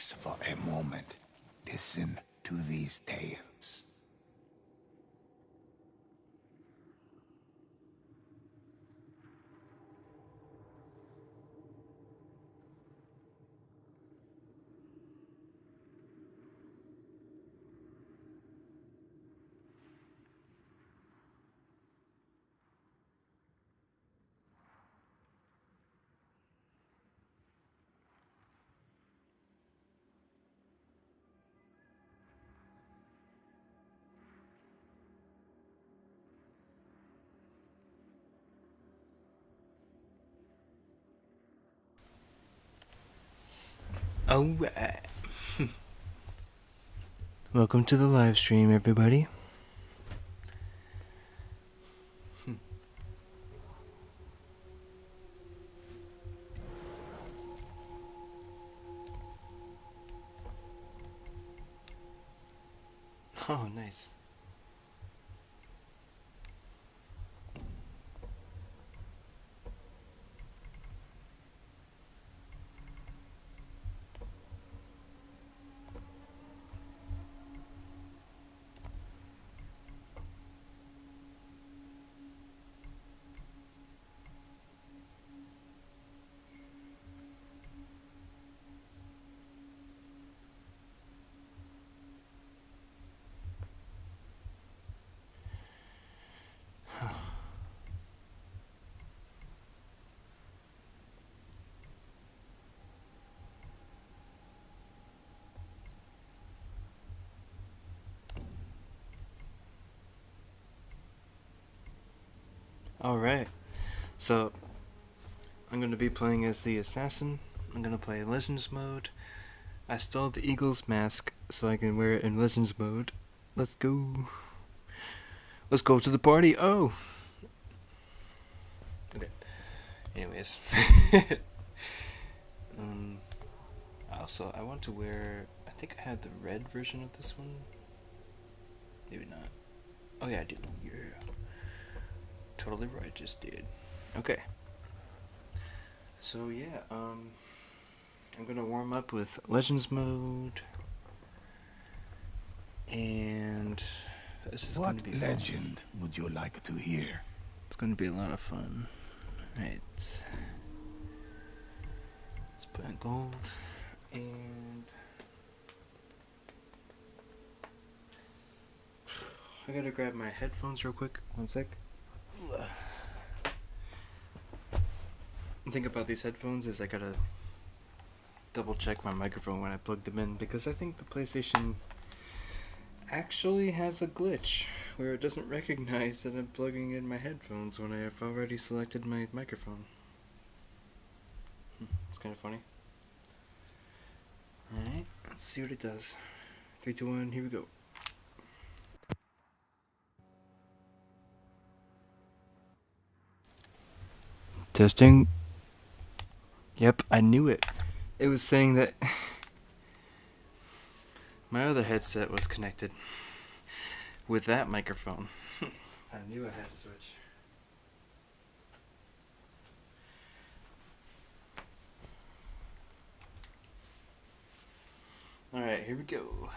Relax for a moment. Listen to these tales. Alright. Welcome to the live stream, everybody. Oh, nice. Alright. So, I'm going to be playing as the assassin. I'm going to play Legends mode. I stole the Eagle's mask so I can wear it in Legends mode. Let's go. Let's go to the party. Oh! Okay. Anyways. Also, I want to wear... I think I had the red version of this one. Maybe not. Oh yeah, I do. Yeah. Totally righteous, dude. Okay. So yeah, I'm gonna warm up with Legends mode, and this is What gonna be legend fun. would you like to hear? It's gonna be a lot of fun. Right. Let's put in gold, and I gotta grab my headphones real quick. One sec. The thing about these headphones is I gotta double check my microphone when I plug them in, because I think the PlayStation actually has a glitch where it doesn't recognize that I'm plugging in my headphones when I have already selected my microphone. It's kind of funny. Alright, let's see what it does. 3, 2, 1, here we go. Testing. Yep, I knew it. It was saying that my other headset was connected with that microphone. I knew I had to switch. Alright, here we go.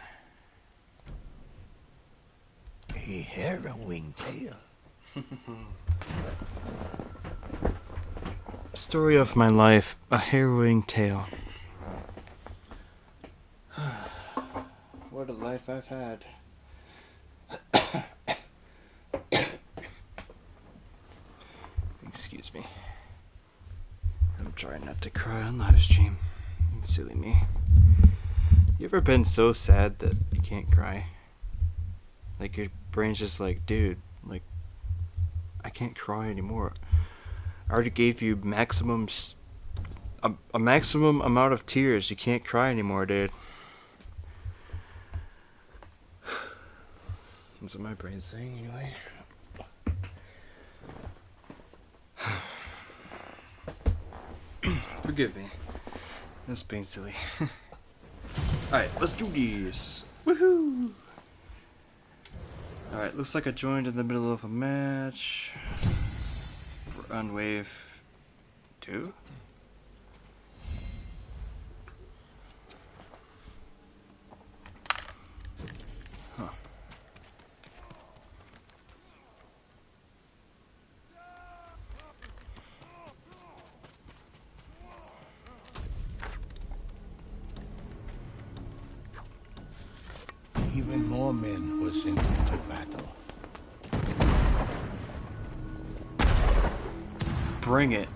A harrowing tale. Story of my life, a harrowing tale. What a life I've had. Excuse me. I'm trying not to cry on live stream. Silly me. You ever been so sad that you can't cry? Like your brain's just like, dude, like, I can't cry anymore. I already gave you a maximum amount of tears. You can't cry anymore, dude. That's what my brain's saying, anyway. Forgive me. That's being silly. Alright, let's do this. Woohoo! Alright, looks like I joined in the middle of a match. We're on wave 2? more men were sent into battle. Bring it.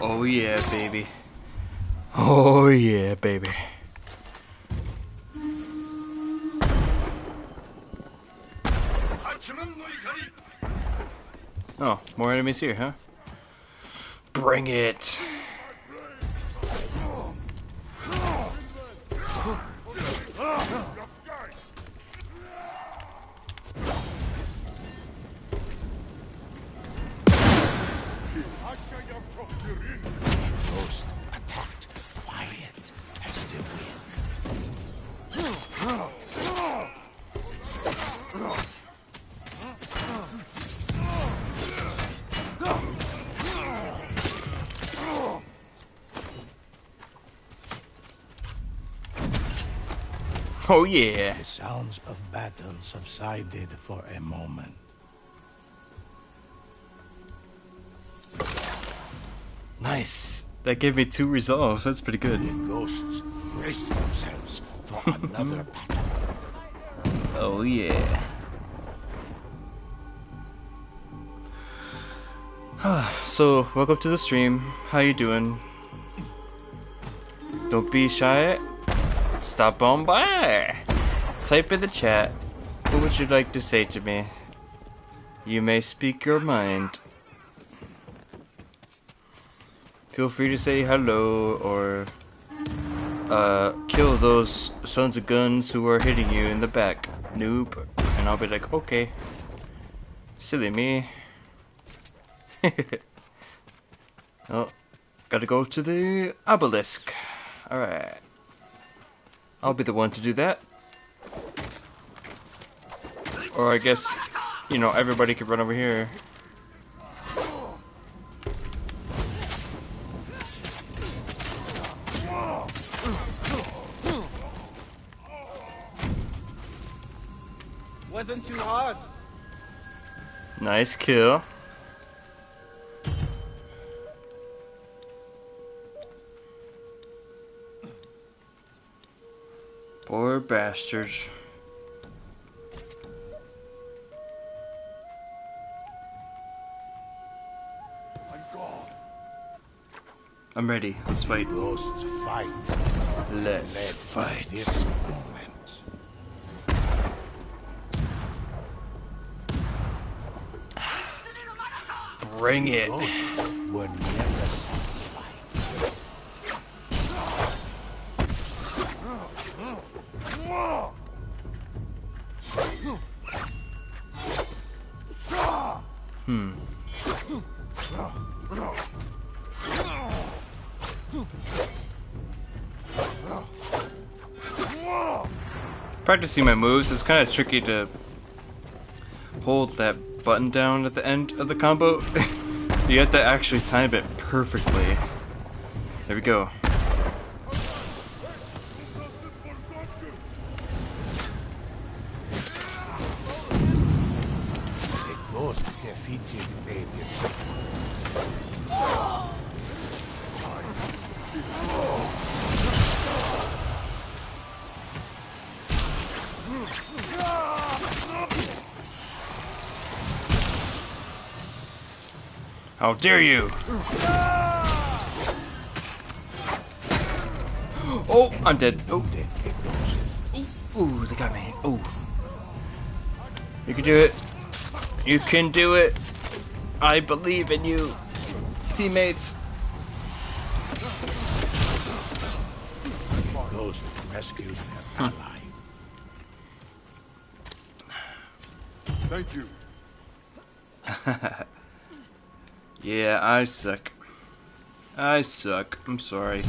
Oh yeah, baby. Oh yeah, baby. Oh, more enemies here, huh? Bring it! Ghost attacked quiet as the Oh yeah! The sounds of battle subsided for a moment. Nice! That gave me 2 resolve, that's pretty good. The ghosts braced themselves for another battle. Oh yeah. So, welcome to the stream. How you doing? Don't be shy. Stop on by. Type in the chat. What would you like to say to me? You may speak your mind. Feel free to say hello or kill those sons of guns who are hitting you in the back, noob. And I'll be like, okay. Silly me. Oh, gotta go to the obelisk. Alright. I'll be the one to do that. Or I guess, you know, everybody could run over here. Wasn't too hard. Nice kill. Poor bastards. I'm ready. Let's fight. Ghosts fight. Let's Led fight. by this moment. Bring it. Ghosts were never satisfied. Practicing my moves is kind of tricky to hold that button down at the end of the combo. You have to actually time it perfectly. There we go. The ghost defeated the disciple. How dare you! Oh, I'm dead. Oh, ooh, they got me. Oh, you can do it. You can do it. I believe in you, teammates. Ghost rescued their ally. Thank you. Yeah, I suck. I suck. I'm sorry.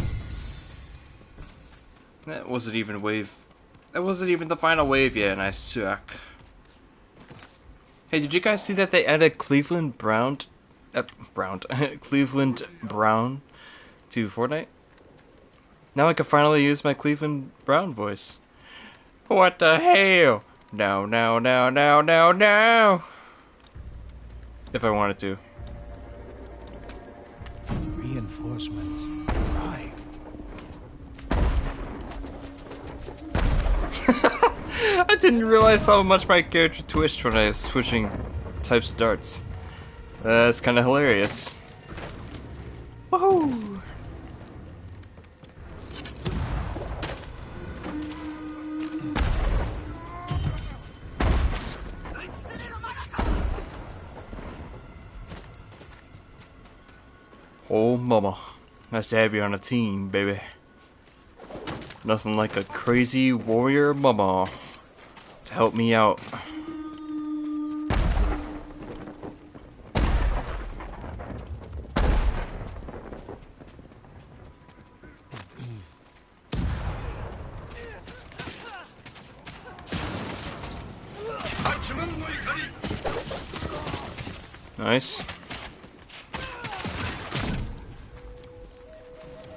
That wasn't even a wave. That wasn't even the final wave yet, and I suck. Hey, did you guys see that they added Cleveland Brown, Cleveland Brown to Fortnite? Now I can finally use my Cleveland Brown voice. What the hell? No, no, no, no, no, no! If I wanted to. Reinforcements arrive. I didn't realize how much my character twitched when I was switching types of darts. That's kind of hilarious. Woohoo! Oh mama, nice to have you on a team, baby. Nothing like a crazy warrior mama to help me out. Nice.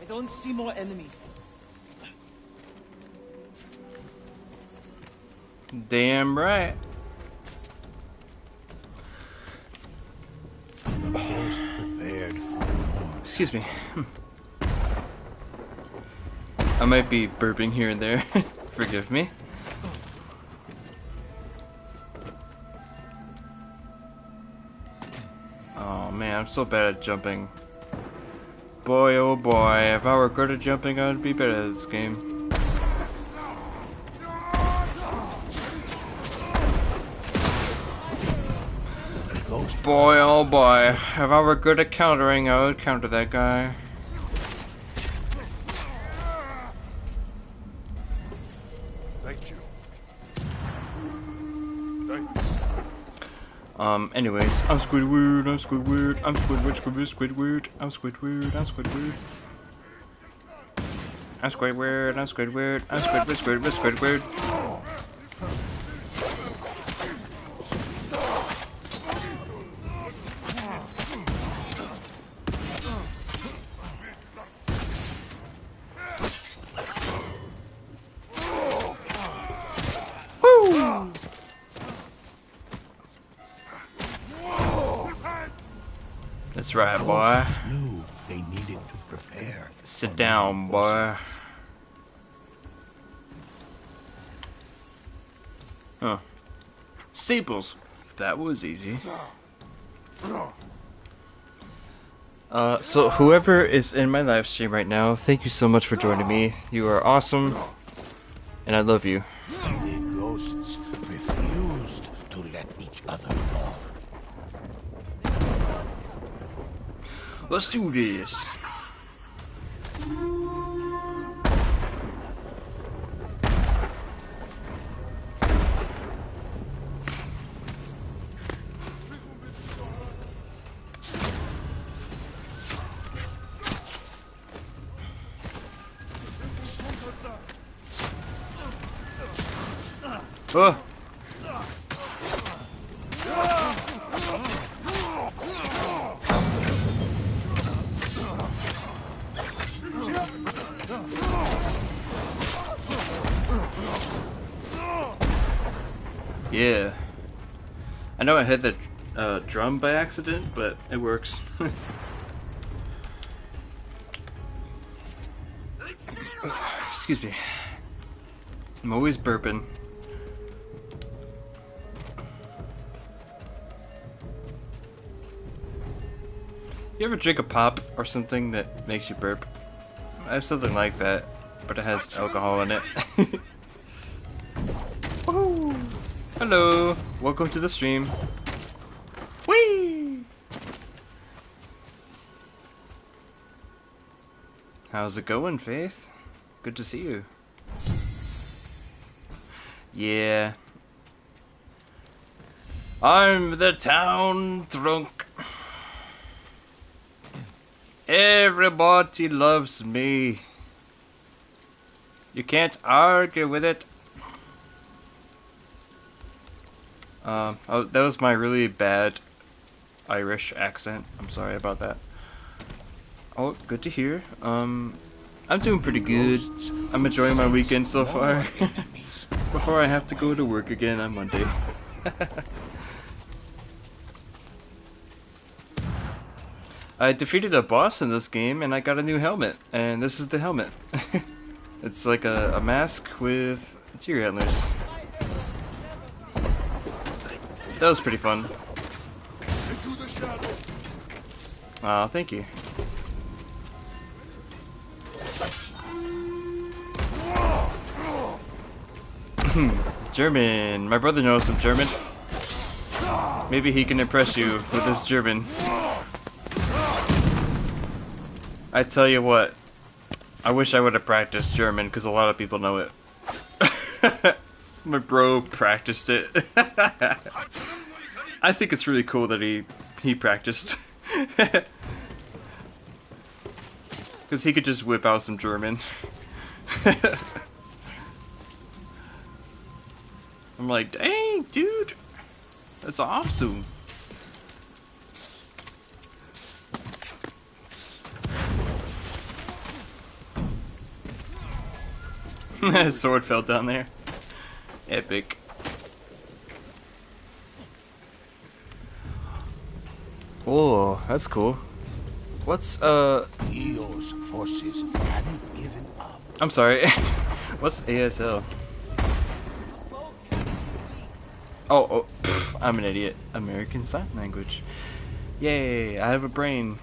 I don't see more enemies. Damn right. The most prepared for war. Excuse me. I might be burping here and there. Forgive me. Oh man, I'm so bad at jumping. Boy, oh boy, if I were good at jumping, I would be better at this game. Boy, oh boy, if I were good at countering, I would counter that guy. Thank you. Anyways, I'm Squidward, I'm Squidward, I'm Squidward, Squidward, Squidward, I'm Squidward, I'm Squidward. I'm Squidward, I'm Squidward, I'm Squidward, Squidward, Squidward. Woo! That's right, boy. Knew they needed to prepare. Sit down, boy. Huh. Staples. That was easy. So whoever is in my live stream right now, thank you so much for joining me. You are awesome, and I love you. The ghosts refused to let each other fall. Let's do this. Oh. Yeah. I know I hit the drum by accident, but it works. Excuse me. I'm always burping. You ever drink a pop or something that makes you burp? I have something like that, but it has alcohol in it. Woo! Hello, welcome to the stream. Whee! How's it going, Faith? Good to see you. Yeah. I'm the town drunk. Everybody loves me. You can't argue with it. That was my really bad Irish accent. I'm sorry about that. Oh, good to hear. I'm doing pretty good. I'm enjoying my weekend so far. Before I have to go to work again on Monday. I defeated a boss in this game and I got a new helmet. And this is the helmet. It's like a mask with deer antlers. That was pretty fun. Aw, thank you. German. My brother knows some German. Maybe he can impress you with his German. I tell you what, I wish I would have practiced German because a lot of people know it. My bro practiced it. I think it's really cool that he practiced. Because he could just whip out some German. I'm like, dang, dude, that's awesome. His sword fell down there. Epic. Oh, that's cool. What's Eo's forces hadn't given up. I'm sorry. What's ASL? Oh, pff, I'm an idiot. American Sign Language. Yay, I have a brain.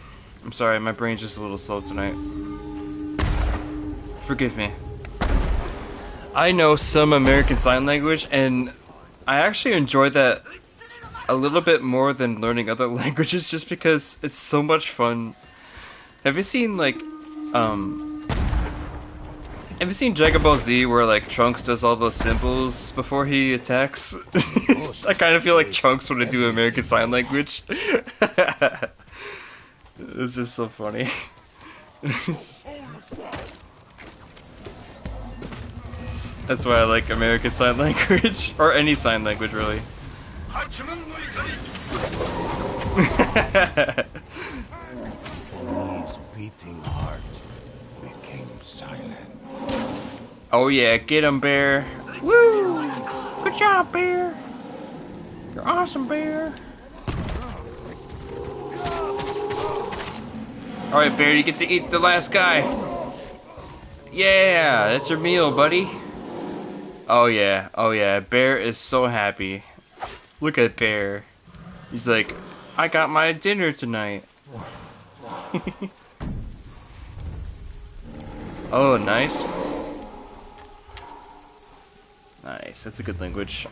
I'm sorry, my brain's just a little slow tonight. Forgive me. I know some American Sign Language, and I actually enjoy that a little bit more than learning other languages, just because it's so much fun. Have you seen, like, have you seen Dragon Ball Z where, like, Trunks does all those symbols before he attacks? I kind of feel like Trunks want to do American Sign Language. It's just so funny. That's why I like American Sign Language. Or any sign language, really. His beating heart became silent. Oh yeah, get him, Bear. Woo! Good job, Bear. You're awesome, Bear. Alright, Bear, you get to eat the last guy. Yeah, that's your meal, buddy. Oh yeah, Bear is so happy. Look at Bear. He's like, I got my dinner tonight. Oh, nice. Nice, that's a good language.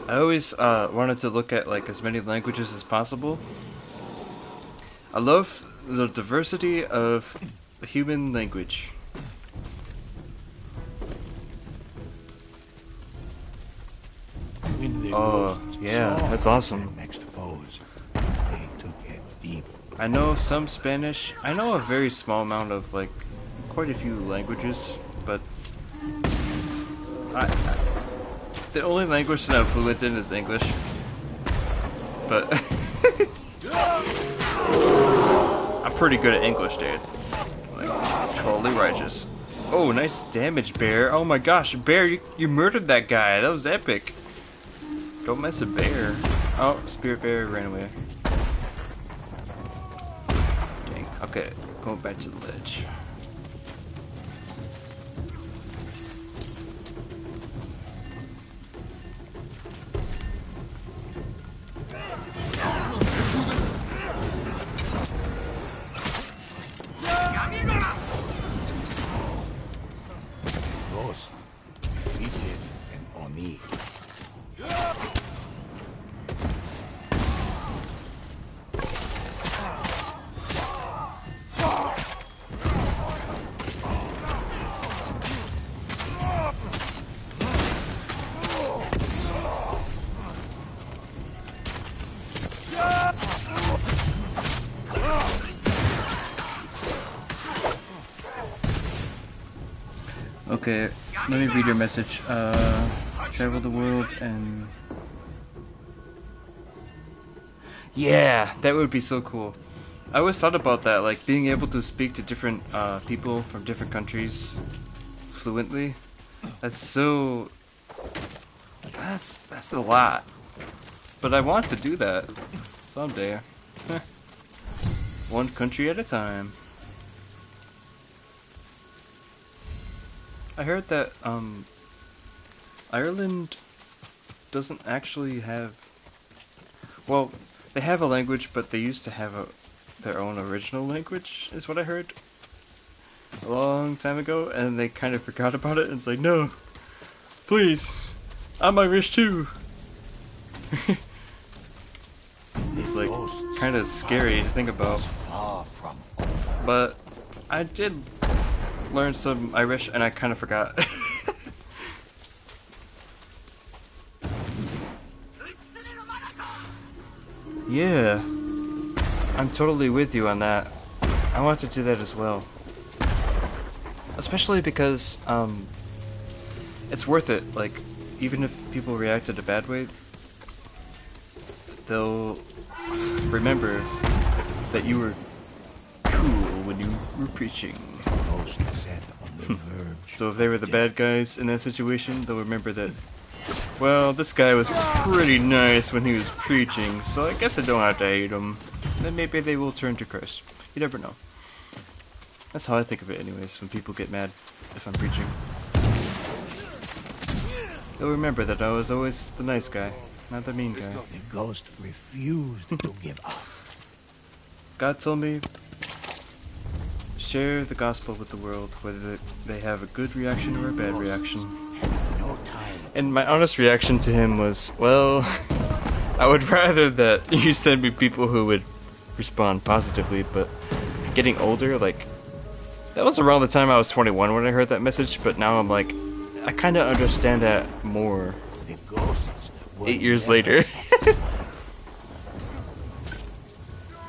I always wanted to look at like as many languages as possible. I love the diversity of human language. Oh, yeah, that's awesome. Next foes, they took it deep. I know some Spanish. I know a very small amount of like quite a few languages, but the only language that I'm fluent in is English. But I'm pretty good at English, dude. Like, totally righteous. Oh, nice damage, Bear. Oh my gosh, Bear, you murdered that guy. That was epic. Don't mess with Bear. Oh, Spirit Bear ran away. Dang. Okay, going back to the ledge. Ghost defeated an Oni. Okay, let me read your message. travel the world and... Yeah, that would be so cool. I always thought about that, like being able to speak to different people from different countries fluently. That's so... That's a lot. But I want to do that someday. One country at a time. I heard that Ireland doesn't actually have... Well, they have a language, but they used to have their own original language, is what I heard a long time ago, and they kind of forgot about it, and it's like, no, please, I'm Irish too. It's like kind of scary to think about, but I did learn some Irish, and I kind of forgot. Yeah, I'm totally with you on that. I want to do that as well. Especially because, it's worth it. Like, even if people react in a bad way, they'll remember that you were cool when you were preaching. So if they were the bad guys in that situation, they'll remember that, well, this guy was pretty nice when he was preaching, so I guess I don't have to hate him. Then maybe they will turn to Christ. You never know. That's how I think of it anyways, when people get mad if I'm preaching. They'll remember that I was always the nice guy, not the mean guy. The ghost refused to give up. God told me, share the gospel with the world, whether they have a good reaction or a bad reaction. No time. And my honest reaction to him was, well, I would rather that you send me people who would respond positively, but getting older, like, that was around the time I was 21 when I heard that message, but now I'm like, I kind of understand that more. The ghosts 8 years later.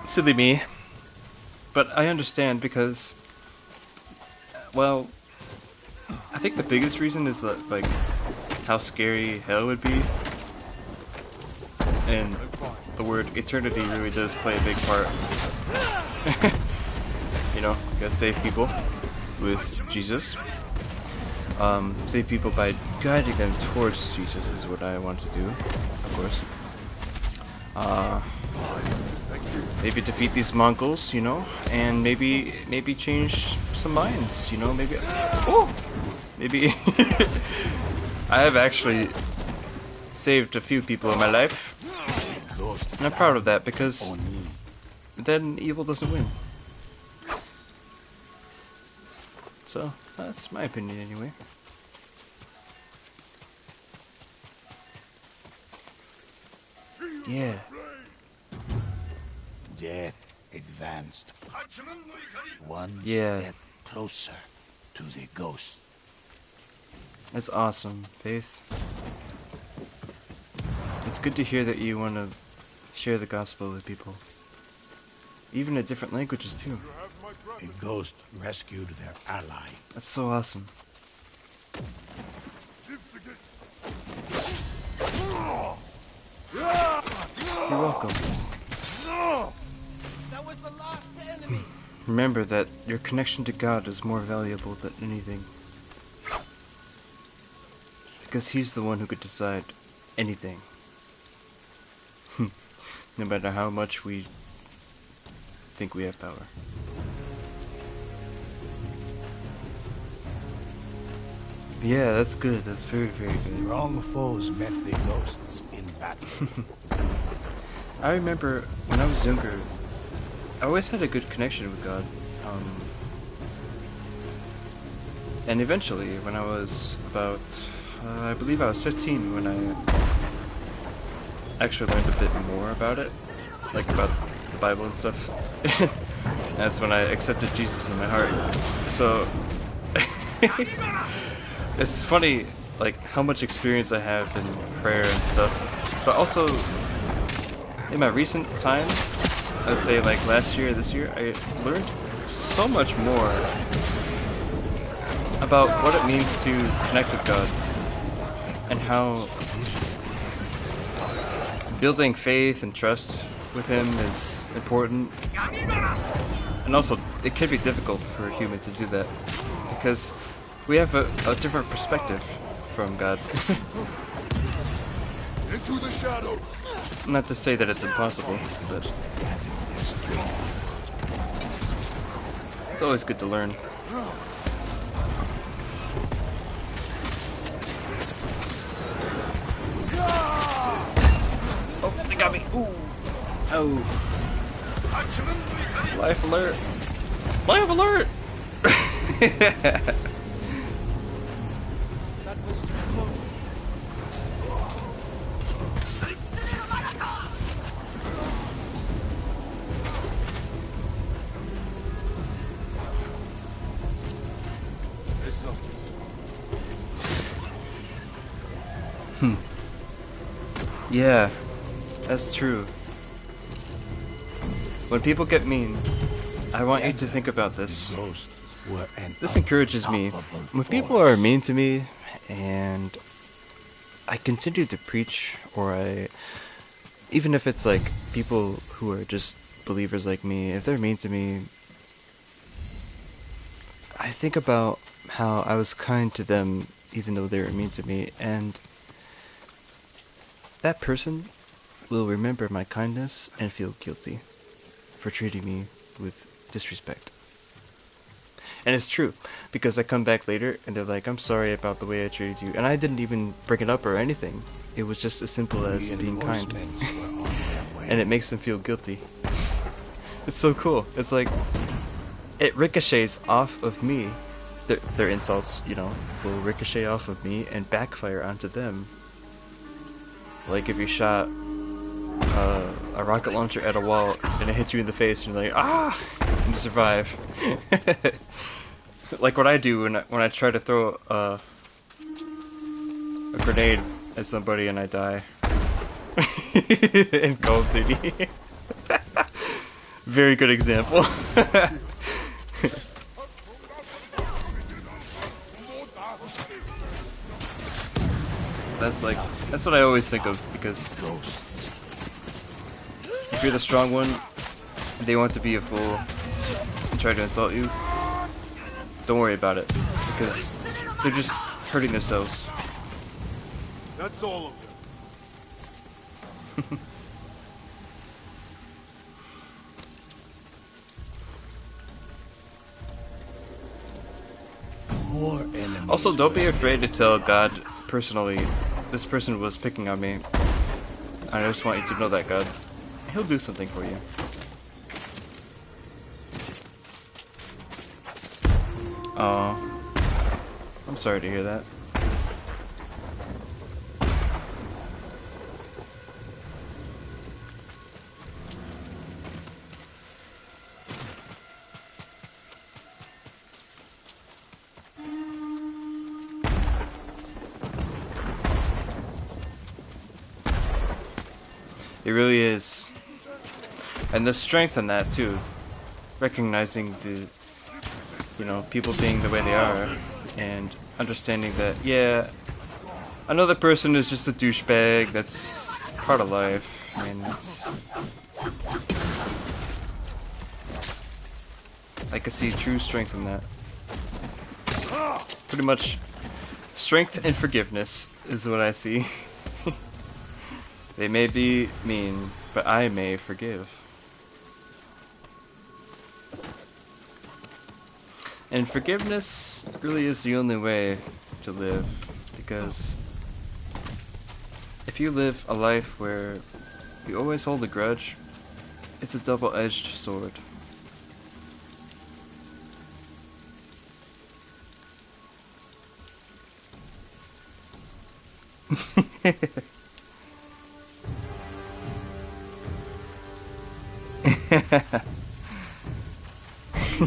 Silly me. But I understand because, well, I think the biggest reason is that, like, how scary hell would be. And the word eternity really does play a big part. You know, you gotta save people with Jesus. Save people by guiding them towards Jesus is what I want to do, of course. Maybe defeat these Mongols, you know, and maybe change some minds, you know, maybe... Oh! Maybe... I have actually saved a few people in my life, and I'm proud of that, because then evil doesn't win. So, that's my opinion anyway. Yeah. Death advanced. One Yeah. step closer to the ghost. That's awesome, Faith. It's good to hear that you want to share the gospel with people. Even in different languages, too. The ghost rescued their ally. That's so awesome. You're welcome. That was the last enemy. Remember that your connection to God is more valuable than anything. Because He's the one who could decide anything. No matter how much we think we have power. Yeah, that's good. That's very, very good. Strong foes met the ghosts in battle. I remember when I was younger, I always had a good connection with God. And eventually, when I was about, I believe I was 15 when I actually learned a bit more about it, like about the Bible and stuff. That's when I accepted Jesus in my heart. So, it's funny, like, how much experience I have in prayer and stuff, but also, in my recent time, I'd say like last year, this year, I learned so much more about what it means to connect with God. and how building faith and trust with him is important. And also, it can be difficult for a human to do that because we have a different perspective from God. Into the shadows. Not to say that it's impossible, but it's always good to learn. Oh, they got me! Ooh! Oh! Life alert! Life alert! That was too close. Yeah, that's true. When people get mean, I want you to think about this. Ghosts were an This encourages me. unstoppable When people force. are mean to me, and I continue to preach, or even if it's like people who are just believers like me, if they're mean to me, I think about how I was kind to them even though they were mean to me, and that person will remember my kindness and feel guilty for treating me with disrespect. And it's true, because I come back later and they're like, I'm sorry about the way I treated you. And I didn't even bring it up or anything. It was just as simple as being kind. Reinforcements were on their way. And it makes them feel guilty. It's so cool. It's like, it ricochets off of me. Their insults, you know, will ricochet off of me and backfire onto them. Like if you shot a rocket launcher at a wall and it hits you in the face and you're like, ah! And you survive. Like what I do when I try to throw a grenade at somebody and I die. In Call of Duty. Very good example. That's what I always think of, because if you're the strong one, they want to be a fool and try to insult you, don't worry about it, because they're just hurting themselves. That's all of them. More enemies. Also, don't be afraid to tell God personally, this person was picking on me. I just want you to know that, God. He'll do something for you. Aw. I'm sorry to hear that. It really is. And the strength in that too. Recognizing the, you know, people being the way they are and understanding that, yeah, another person is just a douchebag, that's part of life, and I can see true strength in that. Pretty much strength and forgiveness is what I see. They may be mean, but I may forgive. And forgiveness really is the only way to live, because if you live a life where you always hold a grudge, it's a double-edged sword.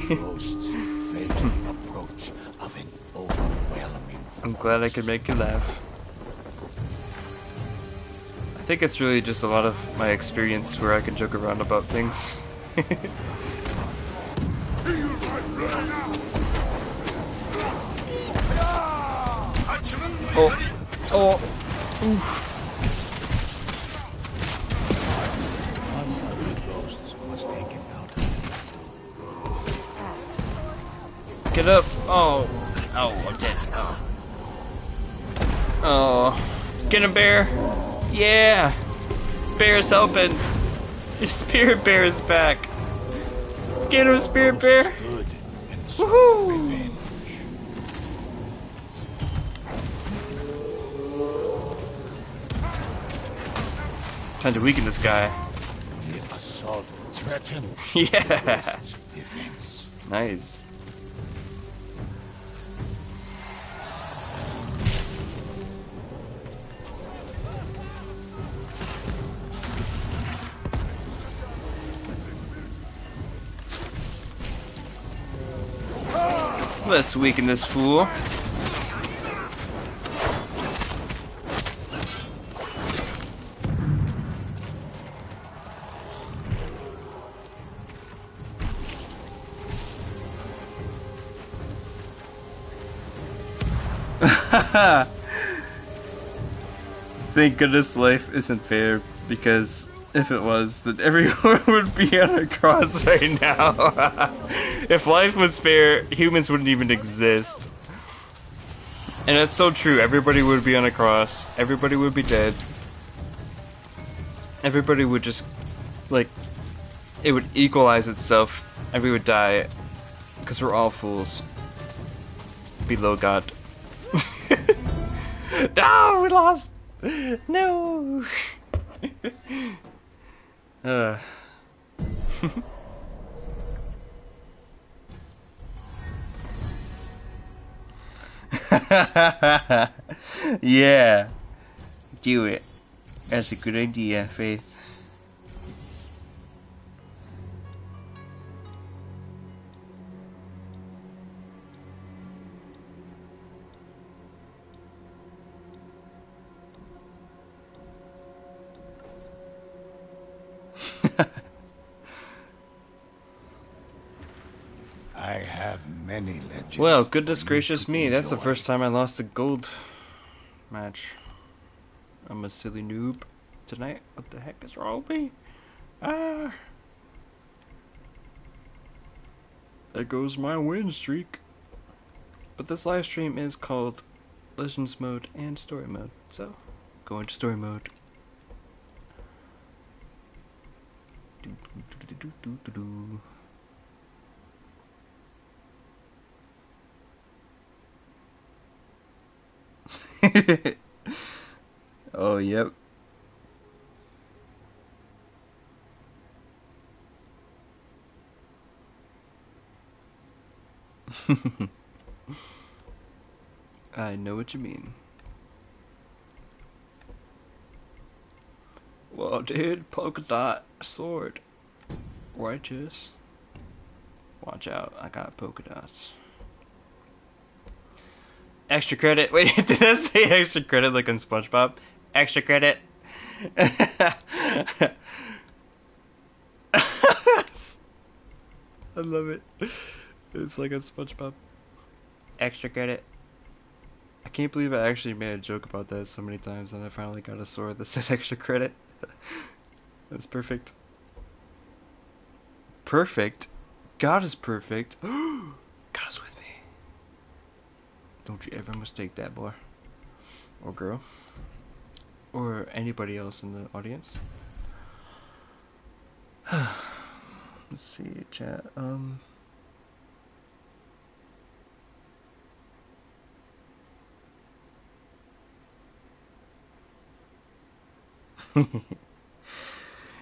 Ghosts fatal approach of an overwhelming I'm glad I could make you laugh. I think it's really just a lot of my experience where I can joke around about things. Oh, oh. Unholy ghosts must take him out. Get up! Oh, oh, I'm dead. Oh, oh, get him, bear! Yeah, bear's helping. Your spirit bear is back. Get him, spirit bear! Good and Woohoo! revenge. Time to weaken this guy. The assault threatened Yeah, ghost's defense. nice. Let's weaken this fool. Thank goodness life isn't fair, because if it was, then everyone would be on a cross right now. If life was fair, humans wouldn't even exist. And that's so true. Everybody would be on a cross. Everybody would be dead. Everybody would just, like, it would equalize itself, and we would die, because we're all fools. Below God. No, we lost! No! Yeah, do it. That's a good idea, Faith. I have many legends. Well, goodness for you gracious to me, that's the enjoy. first time I lost a gold match. I'm a silly noob tonight. What the heck is wrong with me? Ah! There goes my win streak. But this live stream is called Legends Mode and Story Mode, so go into Story Mode. Oh, yep. I know what you mean. Well, dude, polka dot sword. Righteous. Watch out, I got polka dots. Extra credit. Wait, did I say extra credit like in SpongeBob? Extra credit. I love it. It's like a SpongeBob. Extra credit. I can't believe I actually made a joke about that so many times, and I finally got a sword that said extra credit. That's perfect. Perfect? God is perfect. God is with me. Don't you ever mistake that, boy. Or girl. Or anybody else in the audience. Let's see, chat.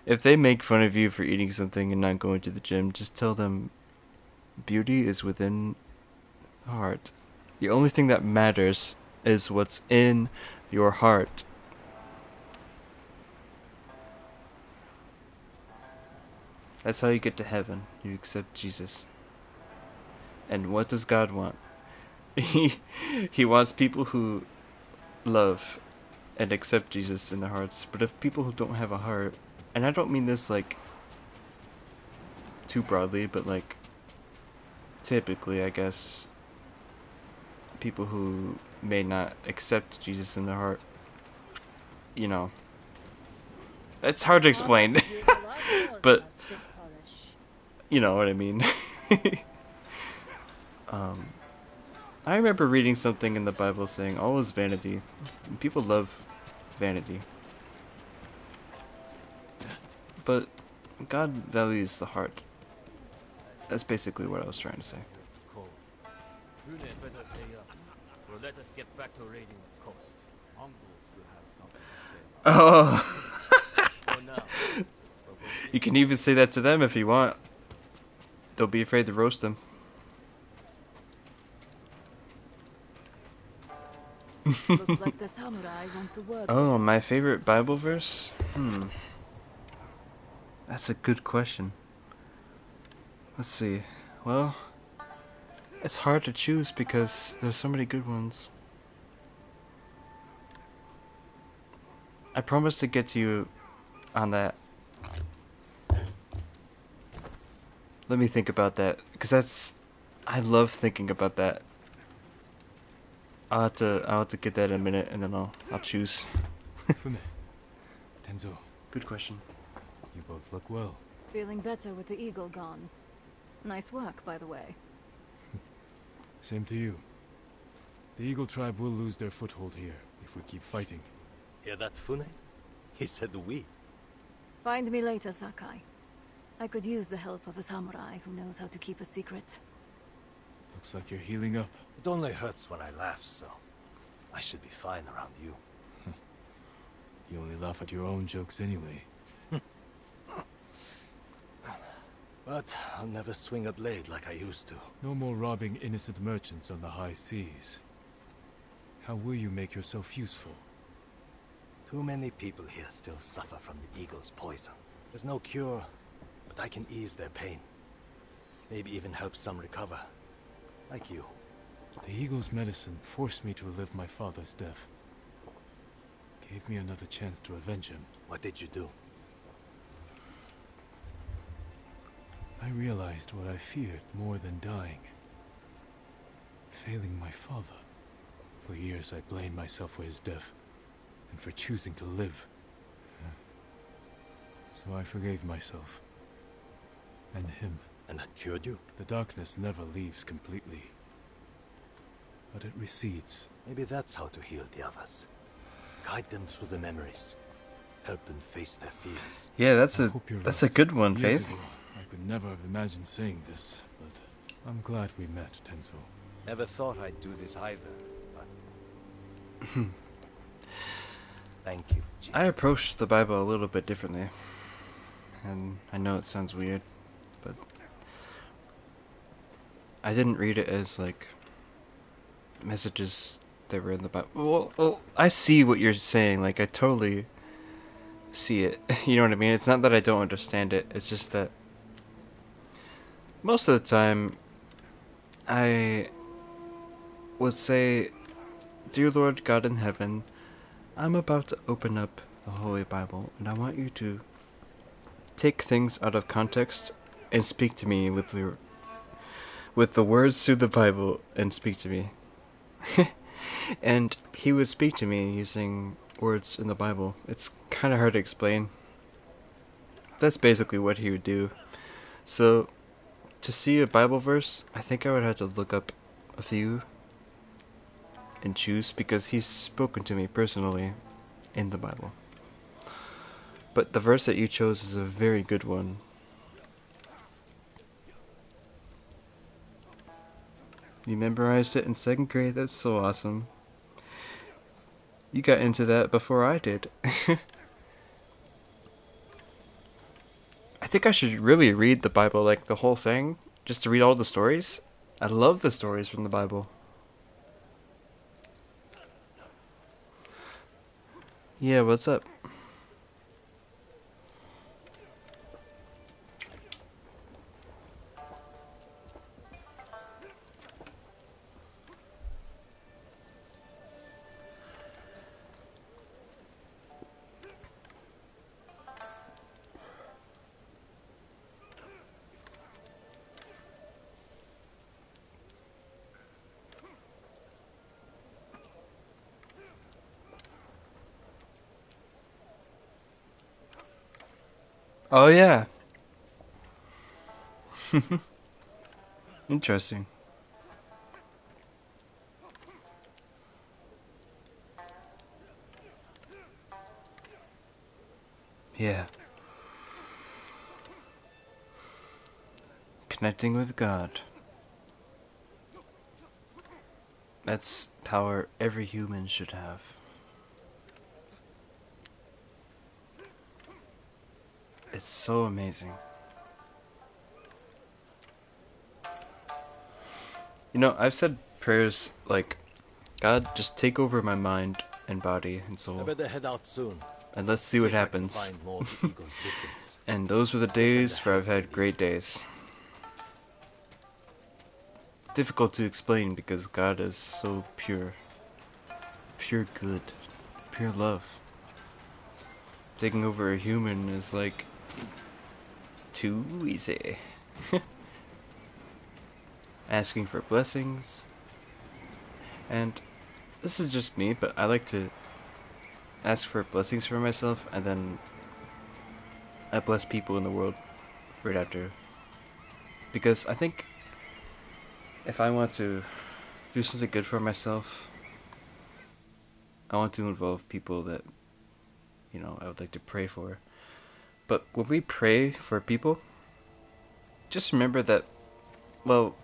If they make fun of you for eating something and not going to the gym, just tell them beauty is within the heart. The only thing that matters is what's in your heart. That's how you get to heaven. You accept Jesus. And what does God want? He wants people who love and accept Jesus in their hearts. But if people who don't have a heart, and I don't mean this like too broadly, but like typically, I guess, people who may not accept Jesus in their heart you know, it's hard to explain, Use a lot more than but a spit polish. you know what I mean. um, I remember reading something in the Bible saying all is vanity. And people love vanity, but God values the heart. That's basically what I was trying to say. Cove. Duuuude better pay up, or let us get back to raiding the coast. Mongols will have something to say about Oh, it. For now. But when you can even say that to them if you want. Don't be afraid to roast them. Looks like the samurai wants a word. Oh, with my us. favorite Bible verse? That's a good question. Let's see. Well, it's hard to choose because there's so many good ones. I promise to get to you on that. Let me think about that, because I love thinking about that. I'll have to get that in a minute, and then I'll choose. Fume, Tenzo, Good question. you both look well. Feeling better with the eagle gone. Nice work, by the way. Same to you. The Eagle tribe will lose their foothold here if we keep fighting. Hear that, Fune? He said we. Find me later, Sakai. I could use the help of a samurai who knows how to keep a secret. Looks like you're healing up. It only hurts when I laugh, so I should be fine around you. You only laugh at your own jokes anyway. But I'll never swing a blade like I used to. No more robbing innocent merchants on the high seas. How will you make yourself useful? Too many people here still suffer from the eagle's poison. There's no cure, but I can ease their pain. Maybe even help some recover. Like you. The Eagle's medicine forced me to relive my father's death. Gave me another chance to avenge him. What did you do? I realized what I feared more than dying. Failing my father. For years I blamed myself for his death, and for choosing to live. So I forgave myself. And him. And that cured you? The darkness never leaves completely. But it recedes. Maybe that's how to heal the others. Guide them through the memories. Help them face their fears. Yeah, I hope you're that's right. a good one, Years Faith. ago, I could never have imagined saying this, but I'm glad we met, Tenzo. Never thought I'd do this either, but... Thank you, Jin. I approached the Bible a little bit differently. And I know it sounds weird, but I didn't read it as like messages that were in the Bible. Well, I see what you're saying. Like, I totally see it. You know what I mean? It's not that I don't understand it. It's just that most of the time I would say, "Dear Lord God in heaven, I'm about to open up the Holy Bible, and I want you to take things out of context and speak to me with the words through the Bible and speak to me." And he would speak to me using words in the Bible. It's kind of hard to explain. That's basically what he would do. So, to see a Bible verse, I think I would have to look up a few and choose, because he's spoken to me personally in the Bible. But the verse that you chose is a very good one. You memorized it in 2nd grade? That's so awesome. You got into that before I did. I think I should really read the Bible, like the whole thing, just to read all the stories. I love the stories from the Bible. Yeah, what's up? Oh yeah. Interesting. Yeah. Connecting with God. That's power every human should have. It's so amazing. You know, I've said prayers like, God, just take over my mind and body and I soul, better head out soon. and let's see See what if I can happens. find more of the eagle's victims. And those were the Give them days the where help I've they had great need. days. Difficult to explain because God is so pure. Pure good. Pure love. Taking over a human is like too easy. Asking for blessings. And this is just me, but I like to ask for blessings for myself and then I bless people in the world right after. Because I think if I want to do something good for myself, I want to involve people that, you know, I would like to pray for. But when we pray for people, just remember that, well,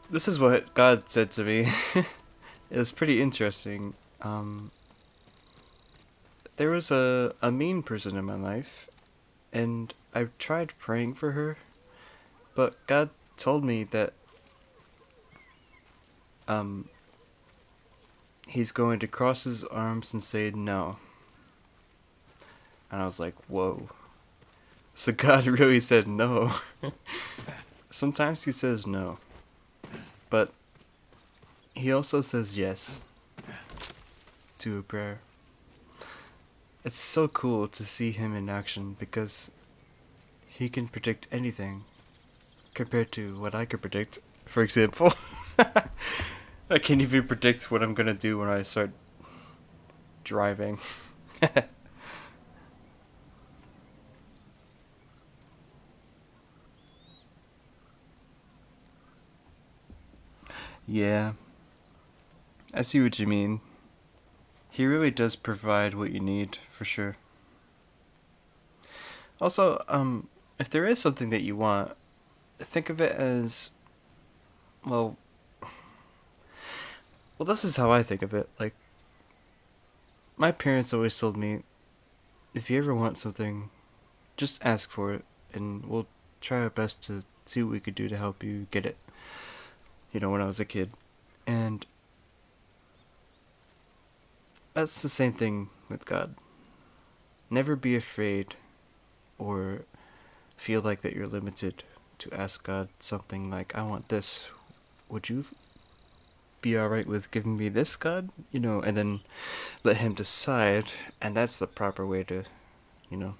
this is what God said to me. It was pretty interesting. There was a mean person in my life, and I tried praying for her, but God told me that um, He's going to cross His arms and say no. And I was like, whoa. So God really said no. Sometimes He says no, but He also says yes to a prayer. It's so cool to see Him in action because He can predict anything compared to what I could predict. For example, I can't even predict what I'm gonna do when I start driving. Yeah, I see what you mean. He really does provide what you need, for sure. Also, if there is something that you want, think of it as, well, this is how I think of it. Like, my parents always told me, if you ever want something, just ask for it, and we'll try our best to see what we could do to help you get it. You know, when I was a kid. And that's the same thing with God. Never be afraid or feel like that you're limited to ask God something like, I want this. Would you be alright with giving me this, God? You know, and then let Him decide. And that's the proper way to, you know,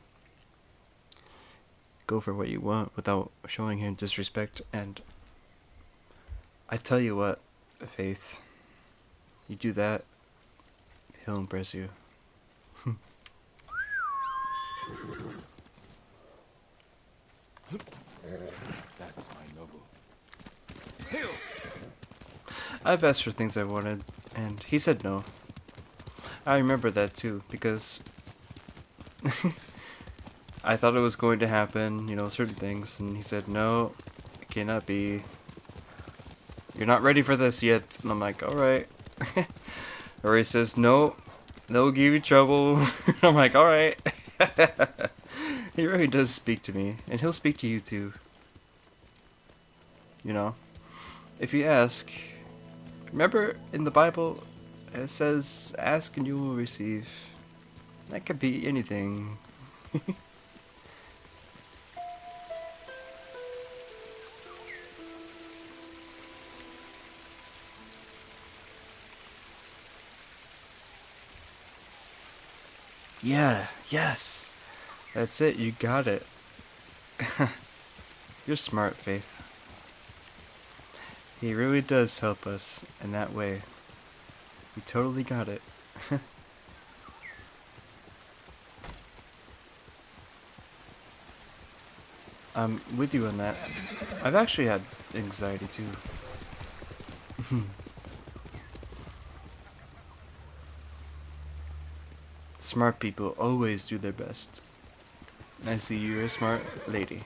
go for what you want without showing Him disrespect. And I tell you what, Faith, you do that, He'll impress you. That's my noble. I've asked for things I wanted, and he said no. I remember that too, because I thought it was going to happen, you know, certain things, and he said, no, it cannot be. You're not ready for this yet. And I'm like, alright. Or he says, no, they'll give you trouble. I'm like, alright. He really does speak to me, and he'll speak to you too. You know? If you ask, remember in the Bible, it says, ask and you will receive. That could be anything. Yeah, yes. That's it, you got it. You're smart, Faith. He really does help us in that way. You totally got it. I'm with you on that. I've actually had anxiety too. Smart people always do their best. I see you're a smart lady.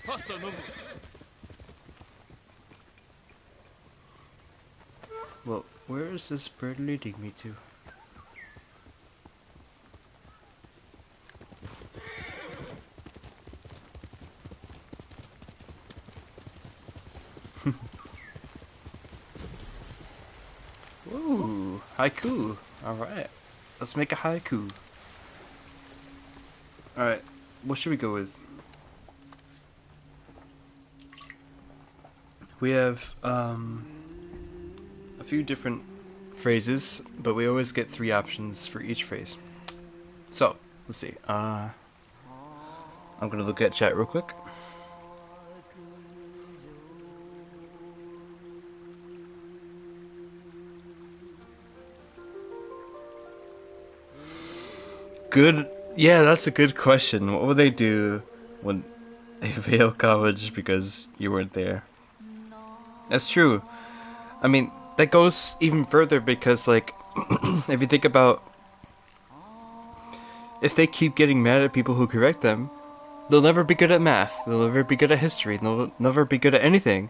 Hostile movement. Well, where is this bird leading me to? Ooh, haiku. Alright. Let's make a haiku. Alright, what should we go with? We have a few different phrases, but we always get 3 options for each phrase. So, let's see. I'm gonna look at chat real quick. Good. Yeah, that's a good question. What will they do when they fail college because you weren't there? That's true. I mean, that goes even further because, like, if you think about if they keep getting mad at people who correct them, they'll never be good at math, they'll never be good at history, they'll never be good at anything.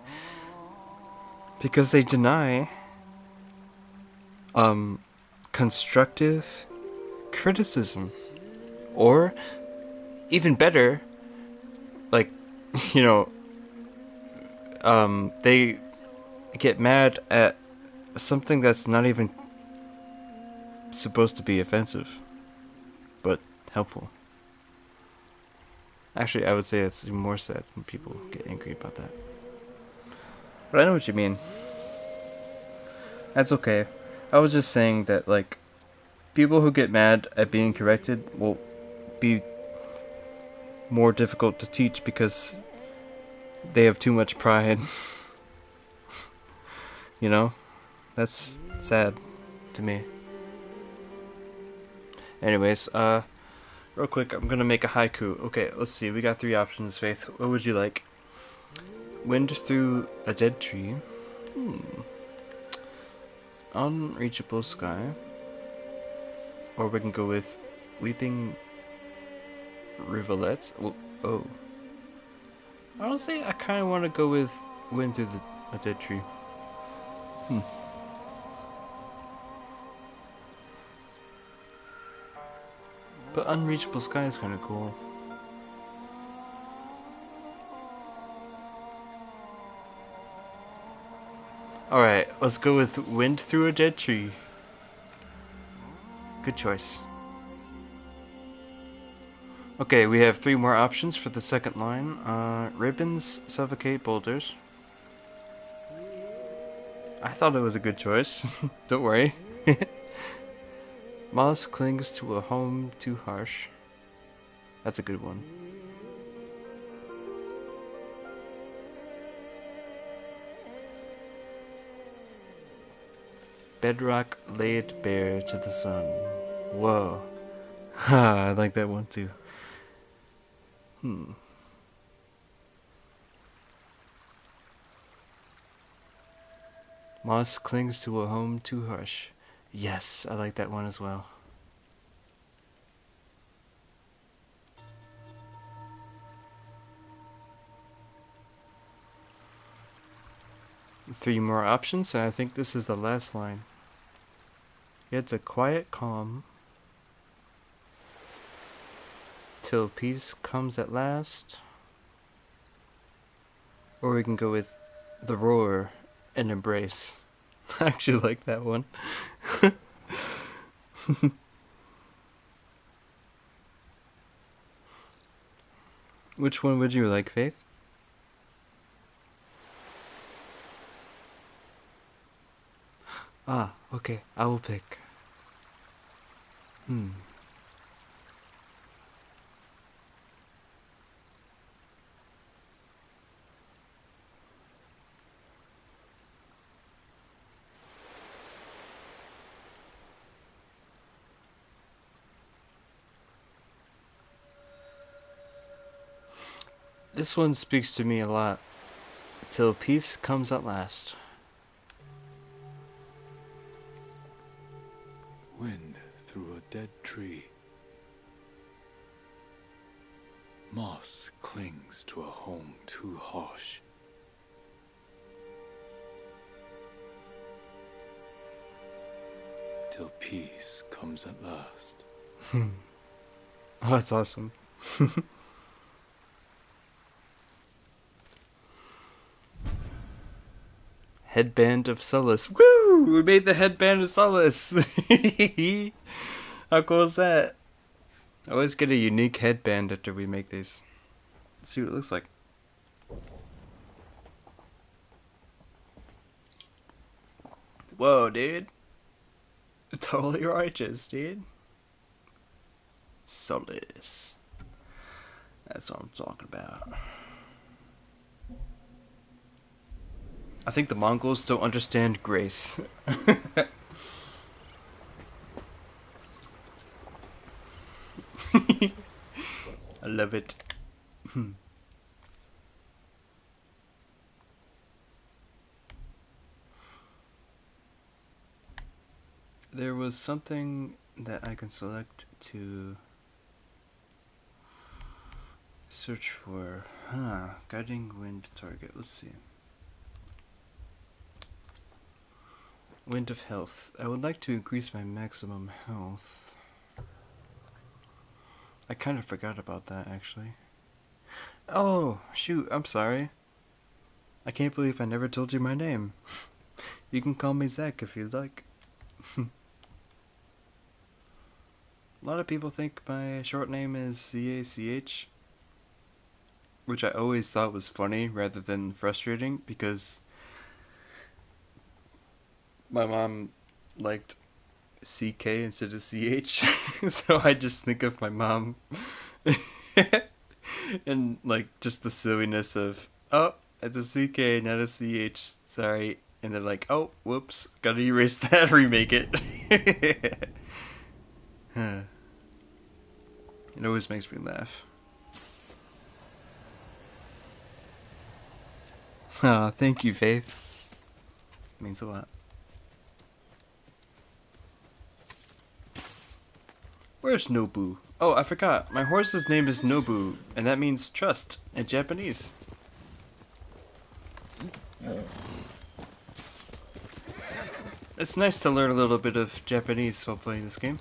Because they deny constructive criticism. Or, even better, like, you know, they get mad at something that's not even supposed to be offensive, but helpful. Actually, I would say it's even more sad when people get angry about that. But I know what you mean. That's okay. I was just saying that, like, people who get mad at being corrected will be more difficult to teach because they have too much pride. You know? That's sad to me. Anyways, real quick, I'm gonna make a haiku. Okay, let's see. We got 3 options, Faith. What would you like? Wind through a dead tree. Unreachable sky. Or we can go with weeping rivulets. Oh. Honestly, I kind of want to go with wind through a dead tree. But unreachable sky is kind of cool. Alright, let's go with wind through a dead tree. Good choice. Okay, we have 3 more options for the second line. Ribbons suffocate boulders. I thought it was a good choice. Don't worry. Moss clings to a home too harsh. That's a good one. Bedrock laid bare to the sun. Whoa. Ha, I like that one too. Moss clings to a home too harsh. Yes, I like that one as well. Three more options, and I think this is the last line. It's a quiet calm till peace comes at last. Or we can go with the roar and embrace. I actually like that one. Which one would you like, Faith? Ah, okay, I will pick. This one speaks to me a lot. Till peace comes at last. Wind through a dead tree. Moss clings to a home too harsh. Till peace comes at last. Oh, that's awesome. Headband of Solace. Woo! We made the Headband of Solace! How cool is that? I always get a unique headband after we make these. Let's see what it looks like. Whoa, dude. Totally righteous, dude. Solace. That's what I'm talking about. I think the Mongols don't understand grace. I love it. There was something that I can select to search for. Guiding wind target. Let's see. Wind of health. I would like to increase my maximum health. I kind of forgot about that, actually. Oh, shoot, I'm sorry. I can't believe I never told you my name. You can call me Zach if you'd like. A lot of people think my short name is ZACH, which I always thought was funny rather than frustrating because my mom liked CK instead of CH, so I just think of my mom and like just the silliness of, oh, it's a CK, not a CH, sorry, and they're like, oh, whoops, gotta erase that, remake it. It always makes me laugh. Oh, thank you, Faith. Means a lot. Where's Nobu? Oh, I forgot. My horse's name is Nobu, and that means trust in Japanese. It's nice to learn a little bit of Japanese while playing this game.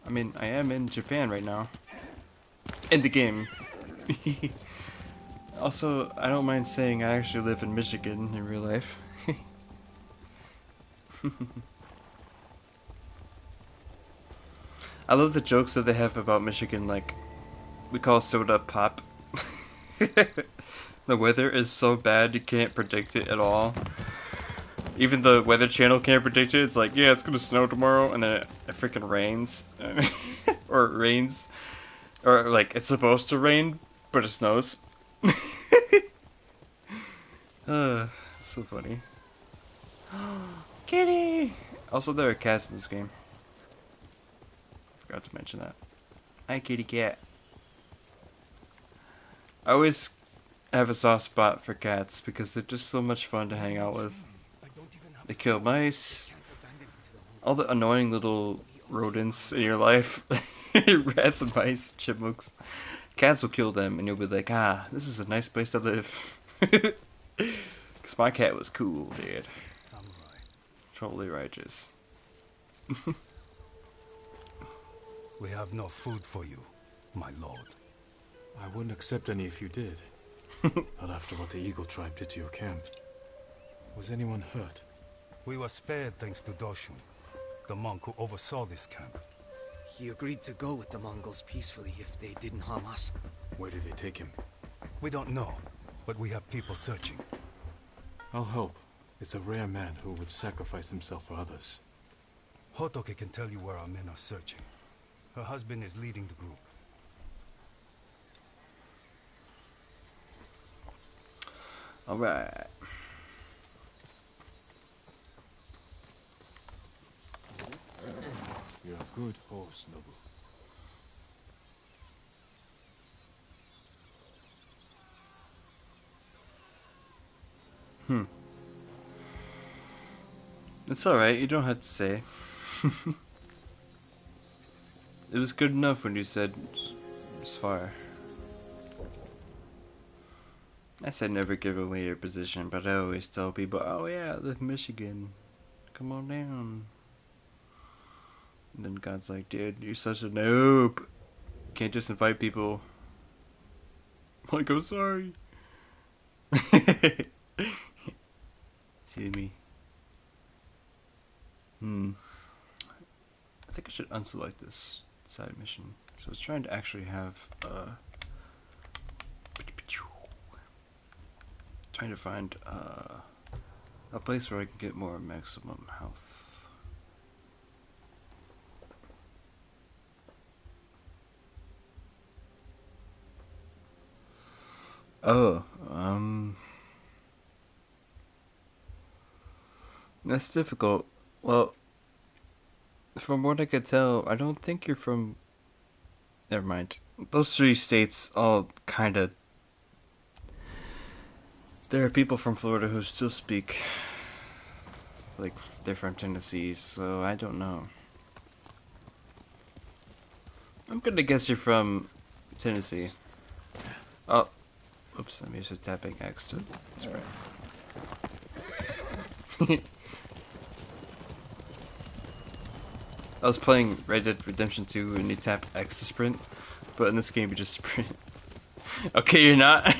I mean, I am in Japan right now. In the game. Also, I don't mind saying I actually live in Michigan in real life. I love the jokes that they have about Michigan, like, we call soda pop. The weather is so bad you can't predict it at all. Even the Weather Channel can't predict it. It's like, yeah, it's gonna snow tomorrow, and then it freaking rains. Or it rains. Or, like, it's supposed to rain, but it snows. It's so funny. Kitty! Also, there are cats in this game. Forgot to mention that. Hi, kitty cat. I always have a soft spot for cats because they're just so much fun to hang out with. They kill mice, all the annoying little rodents in your life. Rats and mice, chipmunks. Cats will kill them and you'll be like, ah, this is a nice place to live. Because my cat was cool, dude. Totally righteous. We have no food for you, my lord. I wouldn't accept any if you did. Not after what the Eagle tribe did to your camp. Was anyone hurt? We were spared thanks to Doshun, the monk who oversaw this camp. He agreed to go with the Mongols peacefully if they didn't harm us. Where did they take him? We don't know, but we have people searching. I'll help. It's a rare man who would sacrifice himself for others. Hotoke can tell you where our men are searching. Her husband is leading the group. Alright. You're a good horse, Nobu. It's alright, you don't have to say. It was good enough when you said it's far. I said never give away your position, but I always tell people, oh yeah, I live in Michigan. Come on down. And then God's like, dude, you're such a noob. You can't just invite people. I'm like, I'm sorry. See me. I think I should unselect this side mission. So I was trying to actually have trying to find a place where I can get more maximum health. Oh, that's difficult. Well, from what I could tell, I don't think you're from... Never mind. Those three states all kind of... There are people from Florida who still speak like they're from Tennessee, so I don't know. I'm gonna guess you're from Tennessee. Oh, oops, I'm used to tapping X to sprint. I was playing Red Dead Redemption 2 and you tap X to sprint, but in this game you just sprint. Okay, you're not?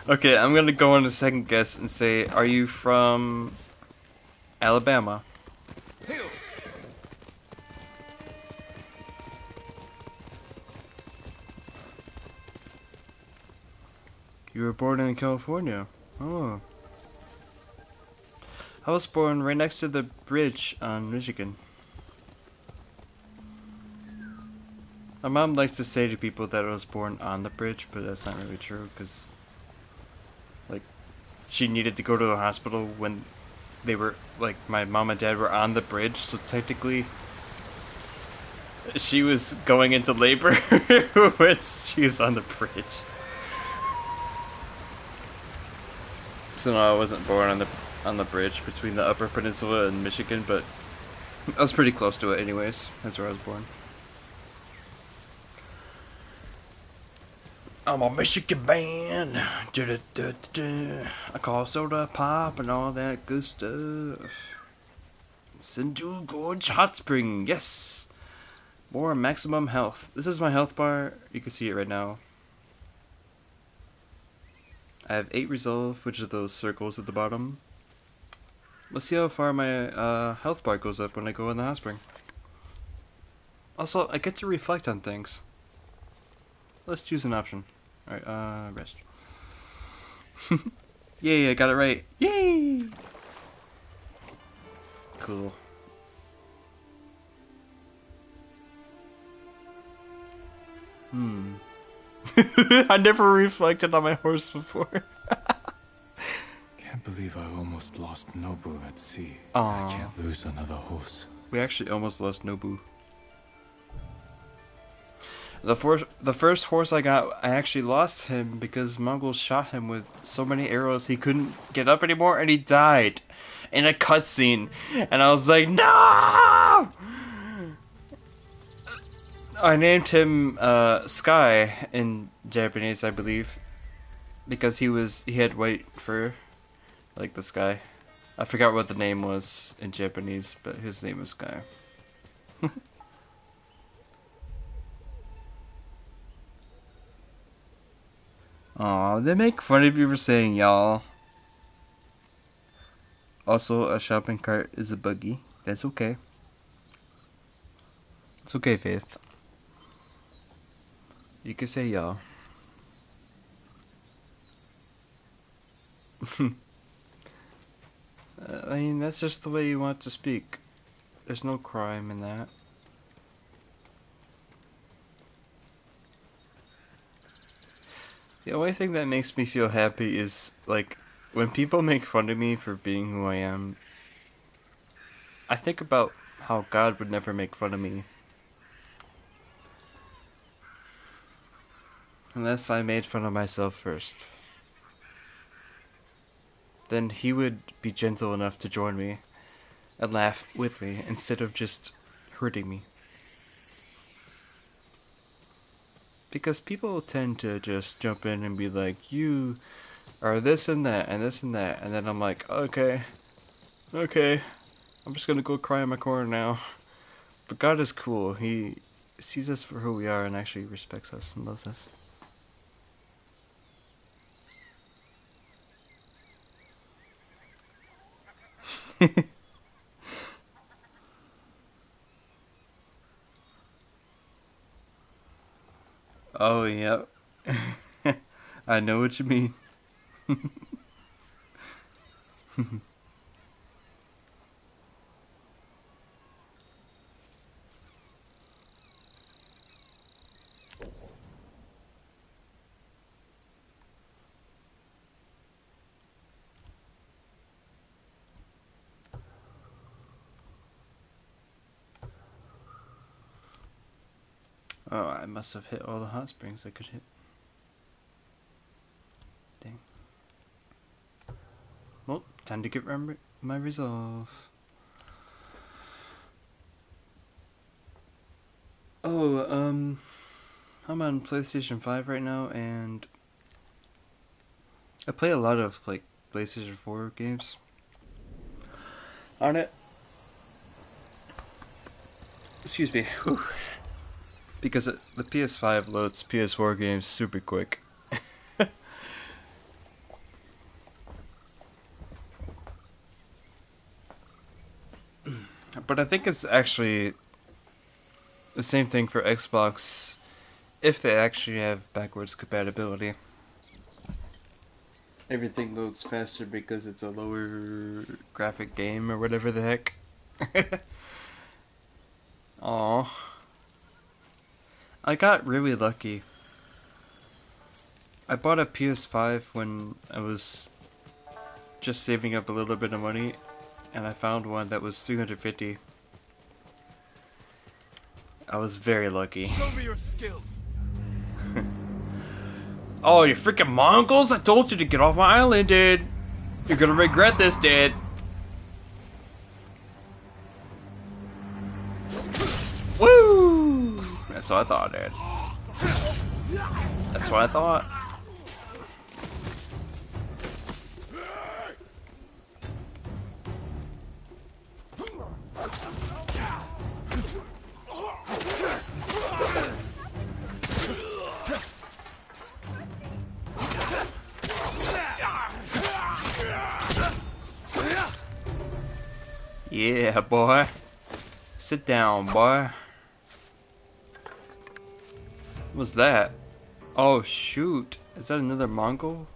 Okay, I'm gonna go on a second guess and say, are you from Alabama? You were born in California. Oh. I was born right next to the bridge on Michigan. My mom likes to say to people that I was born on the bridge, but that's not really true, because, like, she needed to go to the hospital when they were, like, my mom and dad were on the bridge, so technically she was going into labor when she was on the bridge. So no, I wasn't born on the bridge between the Upper Peninsula and Michigan, but I was pretty close to it anyways. That's where I was born. I'm a Michigan man. I call soda pop and all that good stuff. Central Gorge Hot Spring, yes. More maximum health. This is my health bar. You can see it right now. I have 8 resolve, which are those circles at the bottom. Let's see how far my health bar goes up when I go in the hot spring. Also, I get to reflect on things. Let's choose an option. Alright, rest. Yay, I got it right. Yay! Cool. I never reflected on my horse before. Can't believe I almost lost Nobu at sea. Aww. I can't lose another horse. We actually almost lost Nobu. The first horse I got, I actually lost him because Mongols shot him with so many arrows he couldn't get up anymore, and he died in a cutscene. And I was like, no! I named him Sky in Japanese, I believe, because he had white fur, like the sky. I forgot what the name was in Japanese, but his name was Sky. Aw, they make fun of you for saying y'all. Also, a shopping cart is a buggy. That's okay. It's okay, Faith. You can say y'all. I mean, that's just the way you want to speak. There's no crime in that. The only thing that makes me feel happy is, like, when people make fun of me for being who I am, I think about how God would never make fun of me. Unless I made fun of myself first. then he would be gentle enough to join me and laugh with me instead of just hurting me. Because people tend to just jump in and be like, you are this and that and this and that, and then I'm like, okay, I'm just gonna go cry in my corner now. But God is cool. He sees us for who we are and actually respects us and loves us. Oh, yep. I know what you mean. Oh, I must have hit all the hot springs I could hit. Dang. Well, time to get my resolve. Oh, I'm on PlayStation 5 right now, and I play a lot of, like, PlayStation 4 games on it. Excuse me. Whew. Because the PS5 loads PS4 games super quick. But I think it's actually the same thing for Xbox if they actually have backwards compatibility. Everything loads faster because it's a lower graphic game or whatever the heck. Aww. I got really lucky. I bought a PS5 when I was just saving up a little bit of money, and I found one that was $350. I was very lucky. Show me your skill. Oh, you freaking Mongols! I told you to get off my island, dude! You're gonna regret this, dude! Woo! That's what I thought, dude. That's what I thought. Yeah, boy. Sit down, boy. What's that? Oh, shoot. Is that another Mongol?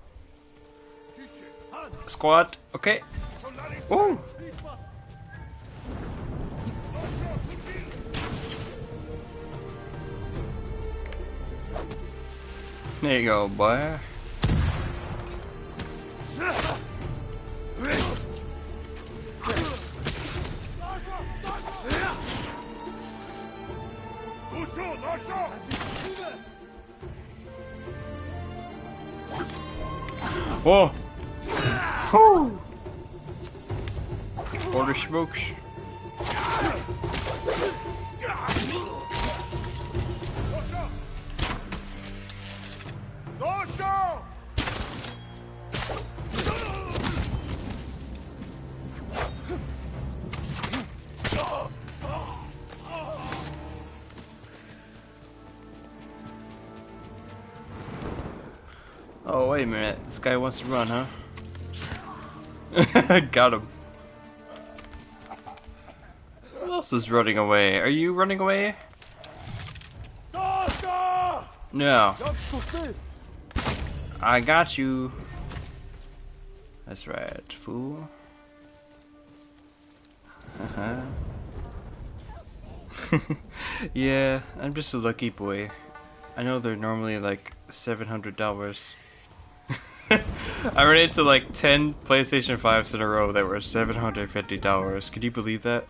Squat. Okay. Ooh. There you go, boy. Whoa! Woo! Order smokes. Oh, wait a minute. This guy wants to run, huh? Got him. Who else is running away? Are you running away? No. I got you. That's right, fool. Uh-huh. Yeah, I'm just a lucky boy. I know they're normally like $700. I ran into like 10 PlayStation 5s in a row that were $750. Could you believe that?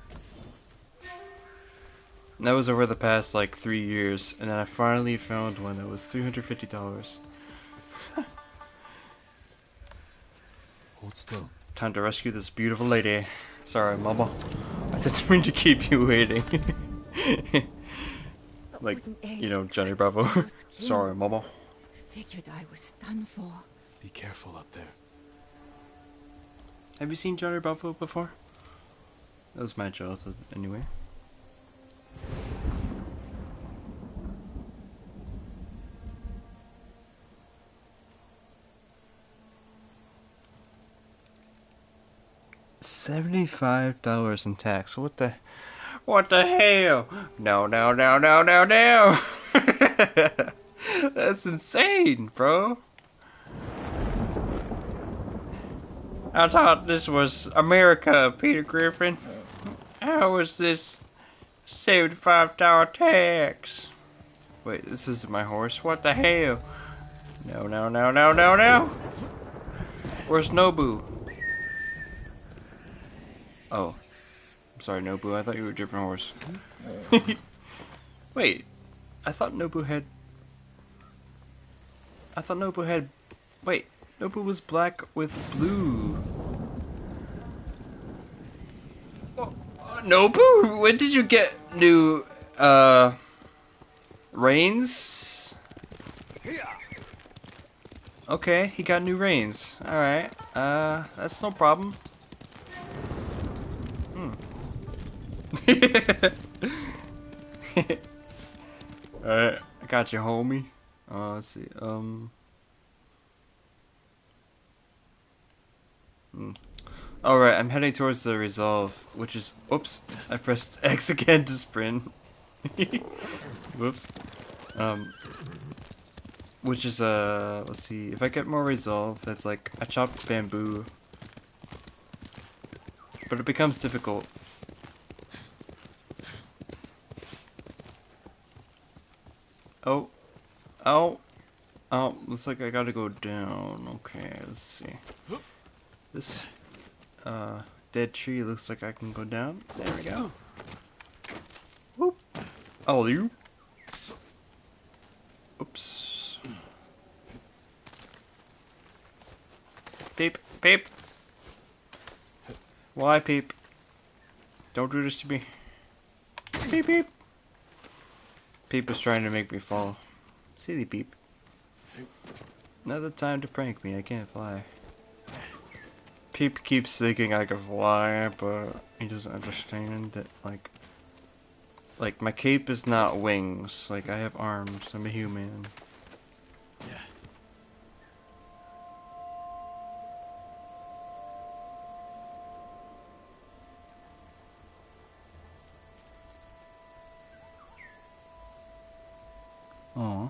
And that was over the past like 3 years, and then I finally found one that was $350. Hold still. Time to rescue this beautiful lady. Sorry, Mama. I didn't mean to keep you waiting. Like, you know, Johnny Bravo. Sorry, Mama. Figured I was done for. Be careful up there. Have you seen Johnny Bravo before? That was my childhood, anyway. $75 in tax. What the hell? No. That's insane, bro. I thought this was America, Peter Griffin. How is this $75 tax? Wait, this isn't my horse. What the hell? No. Where's Nobu? Oh. I'm sorry, Nobu. I thought you were a different horse. Wait. I thought Nobu had... Wait. Nobu was black with blue. Nobu? When did you get new, reins? Okay, he got new reins. Alright. That's no problem. Alright, I got you, homie. Let's see, Alright, I'm heading towards the resolve, which is... Oops, I pressed X again to sprint. Whoops. Which is, let's see, if I get more resolve, that's like, I chopped bamboo. But it becomes difficult. Oh, looks like I gotta go down. Okay, let's see. This, dead tree looks like I can go down. There we go. Whoop. Oh, you. Oops. Peep. Why, Peep? Don't do this to me. Peep. Peep was trying to make me fall. Silly Peep. Another time to prank me, I can't fly. Peep keeps thinking I can fly, but he doesn't understand that, like my cape is not wings. Like, I have arms. I'm a human. Aw.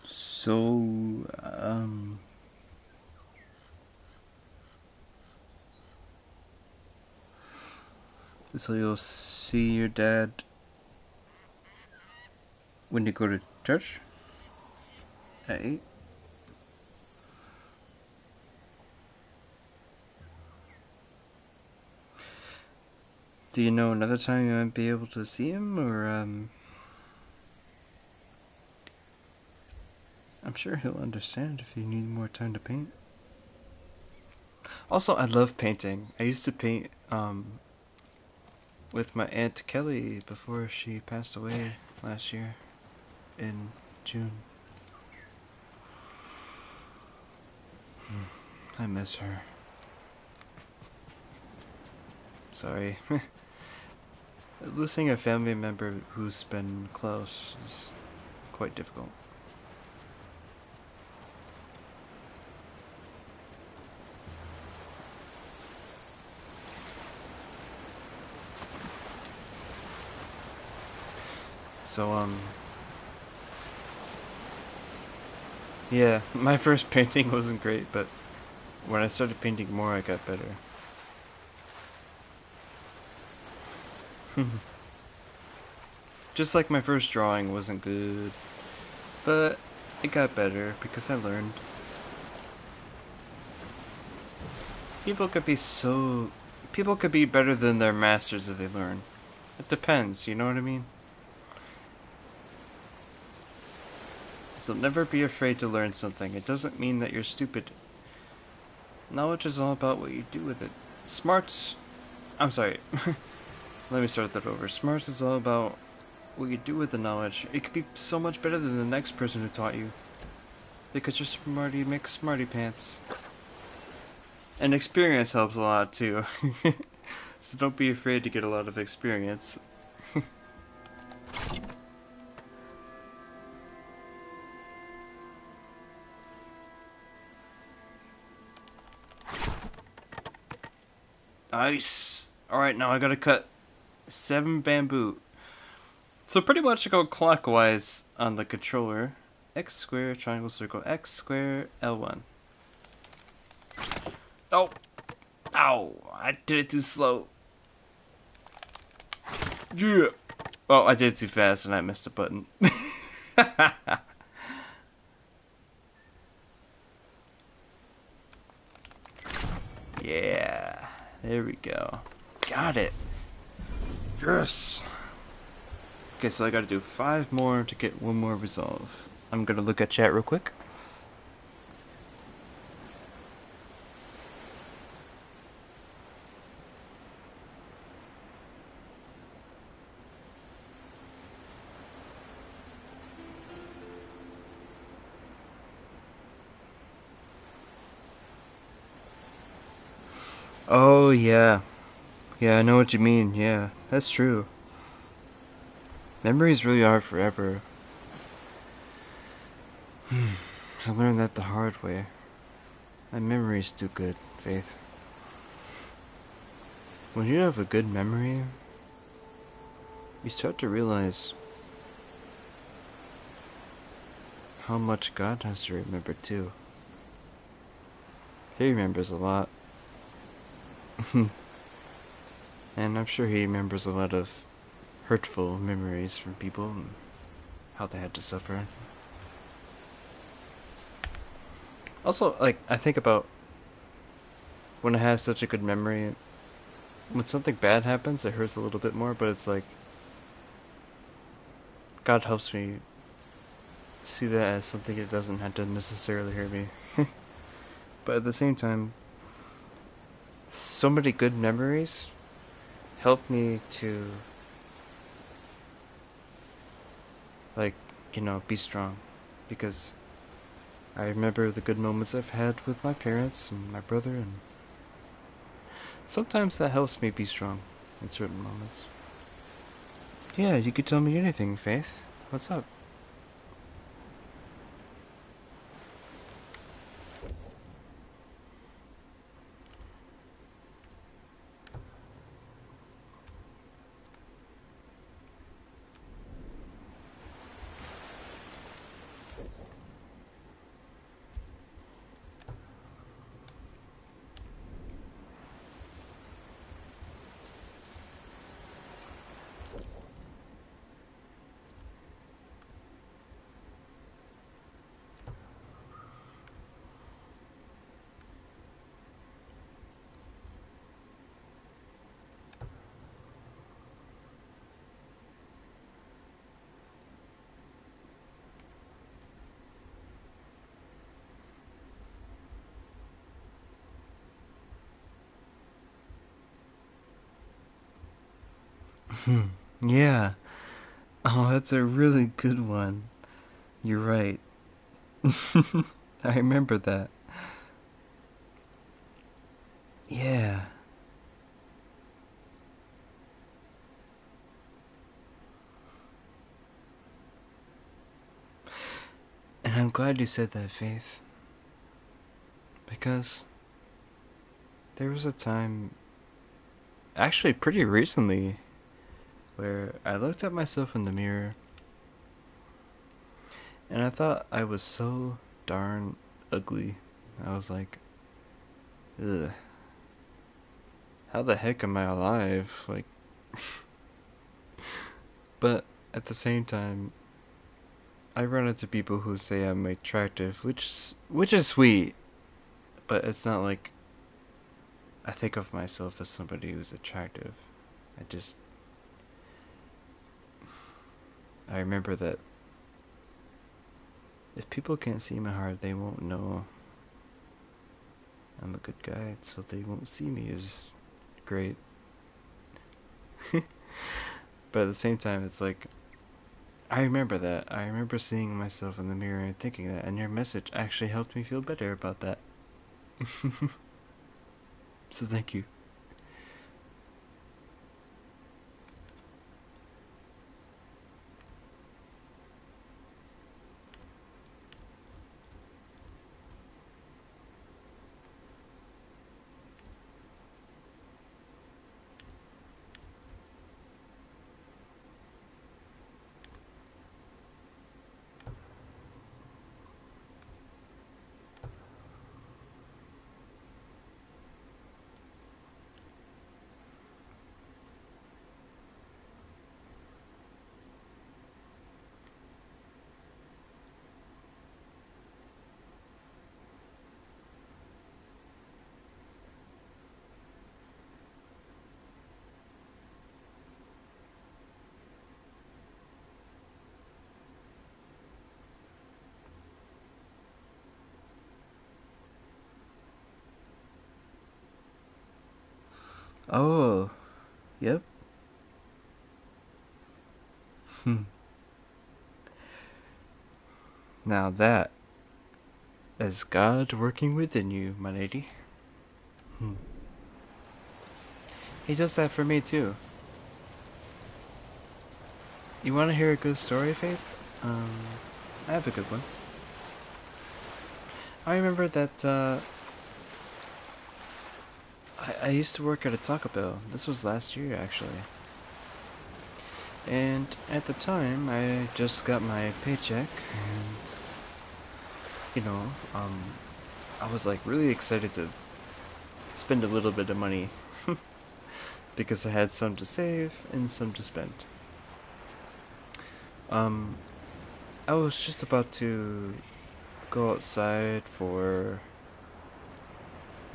So, so you'll see your dad when you go to church at 8? Do you know another time you might be able to see him, or, I'm sure he'll understand if you need more time to paint. Also, I love painting. I used to paint, with my Aunt Kelly before she passed away last year in June. I miss her. Sorry. Losing a family member who's been close is quite difficult. So, yeah, my first painting wasn't great, but when I started painting more, I got better. Just like my first drawing wasn't good, but it got better because I learned. People could be better than their masters if they learn. It depends, you know what I mean? So never be afraid to learn something. It doesn't mean that you're stupid. Knowledge is all about what you do with it. I'm sorry. Let me start that over. Smarts is all about what you do with the knowledge. It could be so much better than the next person who taught you. Because you're smarty McSmarty pants. And experience helps a lot too. So don't be afraid to get a lot of experience. Nice. Alright, now I gotta cut 7 bamboo. So pretty much I go clockwise on the controller. X square, triangle, circle, X square, L1. Oh! Ow! I did it too slow. Yeah! Oh, I did it too fast and I missed a button. Yeah. There we go. Got it. Yes! Okay, so I gotta do 5 more to get 1 more resolve. I'm gonna look at chat real quick. Oh, yeah. Yeah, I know what you mean. Yeah, that's true. Memories really are forever. I learned that the hard way. My memory's too good, Faith. When you have a good memory, you start to realize how much God has to remember too. He remembers a lot. And I'm sure he remembers a lot of hurtful memories from people and how they had to suffer. Also, like, I think about when I have such a good memory, when something bad happens, it hurts a little bit more, but it's like, God helps me see that as something that doesn't have to necessarily hurt me. But at the same time, so many good memories help me to, like, you know, be strong. Because I remember the good moments I've had with my parents and my brother, and sometimes that helps me be strong in certain moments. Yeah, you could tell me anything, Faith. What's up? Yeah. Oh, that's a really good one. You're right. I remember that. Yeah. And I'm glad you said that, Faith. Because there was a time, actually pretty recently, where I looked at myself in the mirror and I thought I was so darn ugly. I was like, Ugh. How the heck am I alive? Like, but at the same time, I run into people who say I'm attractive, which is sweet, but it's not like I think of myself as somebody who's attractive. I remember that if people can't see my heart, they won't know I'm a good guy, so they won't see me as great. But at the same time, it's like, I remember that. I remember seeing myself in the mirror and thinking that, and your message actually helped me feel better about that. So thank you. Oh, yep. Now that is God working within you, my lady. He does that for me too. You want to hear a good story, Faith? I have a good one. I remember that I used to work at a Taco Bell. This was last year, actually. And at the time, I just got my paycheck, and you know, I was like really excited to spend a little bit of money because I had some to save and some to spend. I was just about to go outside for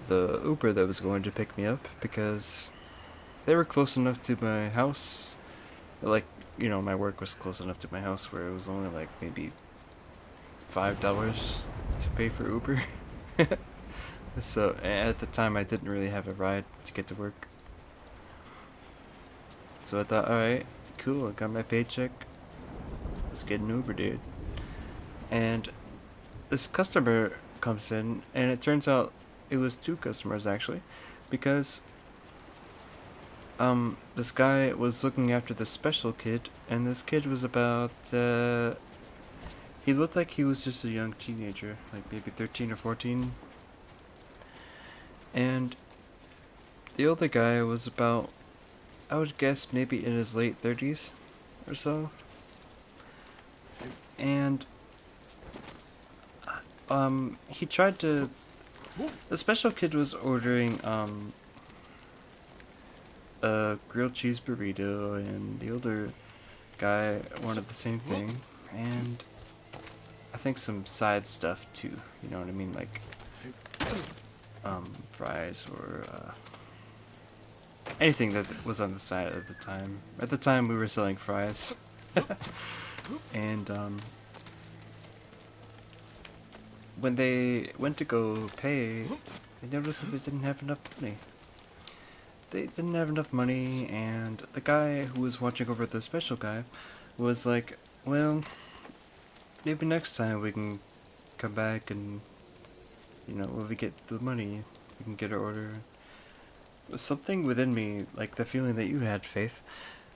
the Uber that was going to pick me up because they were close enough to my house. Like, you know, my work was close enough to my house where it was only like maybe $5 to pay for Uber. So at the time I didn't really have a ride to get to work. So I thought, alright, cool, I got my paycheck. Let's get an Uber, dude. And this customer comes in, and it turns out it was two customers actually, because this guy was looking after this special kid, and this kid was about he looked like he was just a young teenager, like maybe 13 or 14. And the older guy was about, I would guess, maybe in his late 30s or so. And he tried to, the special kid was ordering a grilled cheese burrito, and the older guy wanted the same thing, and I think some side stuff too, you know what I mean, like fries or anything that was on the side at the time. At the time we were selling fries. And when they went to go pay, they noticed that they didn't have enough money. They didn't have enough money, and the guy who was watching over the special guy was like, well, maybe next time we can come back and, you know, when we get the money, we can get our order. Something within me, like the feeling that you had, Faith,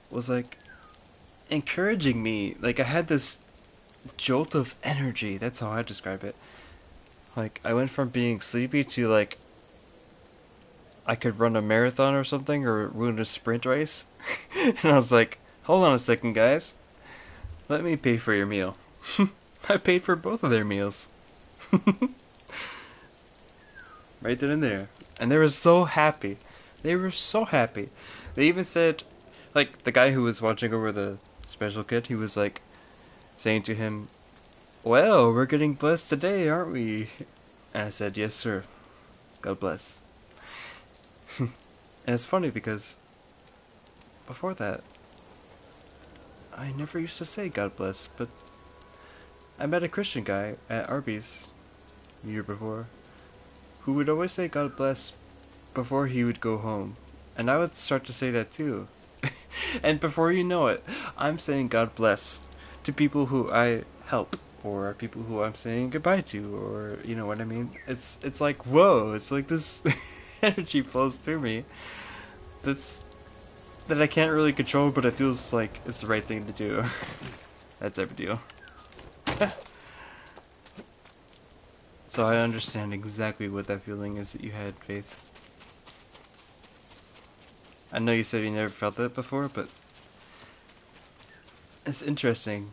was like encouraging me. Like I had this jolt of energy, that's how I describe it. Like I went from being sleepy to like I could run a marathon or something, or run a sprint race. And I was like, hold on a second, guys. Let me pay for your meal. I paid for both of their meals. Right then and there. And they were so happy. They were so happy. They even said, like, the guy who was watching over the special kid, he was like saying to him, "Well, we're getting blessed today, aren't we?" And I said, "Yes, sir. God bless." And it's funny because before that, I never used to say God bless, but I met a Christian guy at Arby's the year before who would always say God bless before he would go home. And I would start to say that too. And before you know it, I'm saying God bless to people who I help, or people who I'm saying goodbye to, or you know what I mean? It's like, whoa, it's like this energy flows through me that I can't really control, but it feels like it's the right thing to do. That type of deal. So I understand exactly what that feeling is that you had, Faith. I know you said you never felt that before, but it's interesting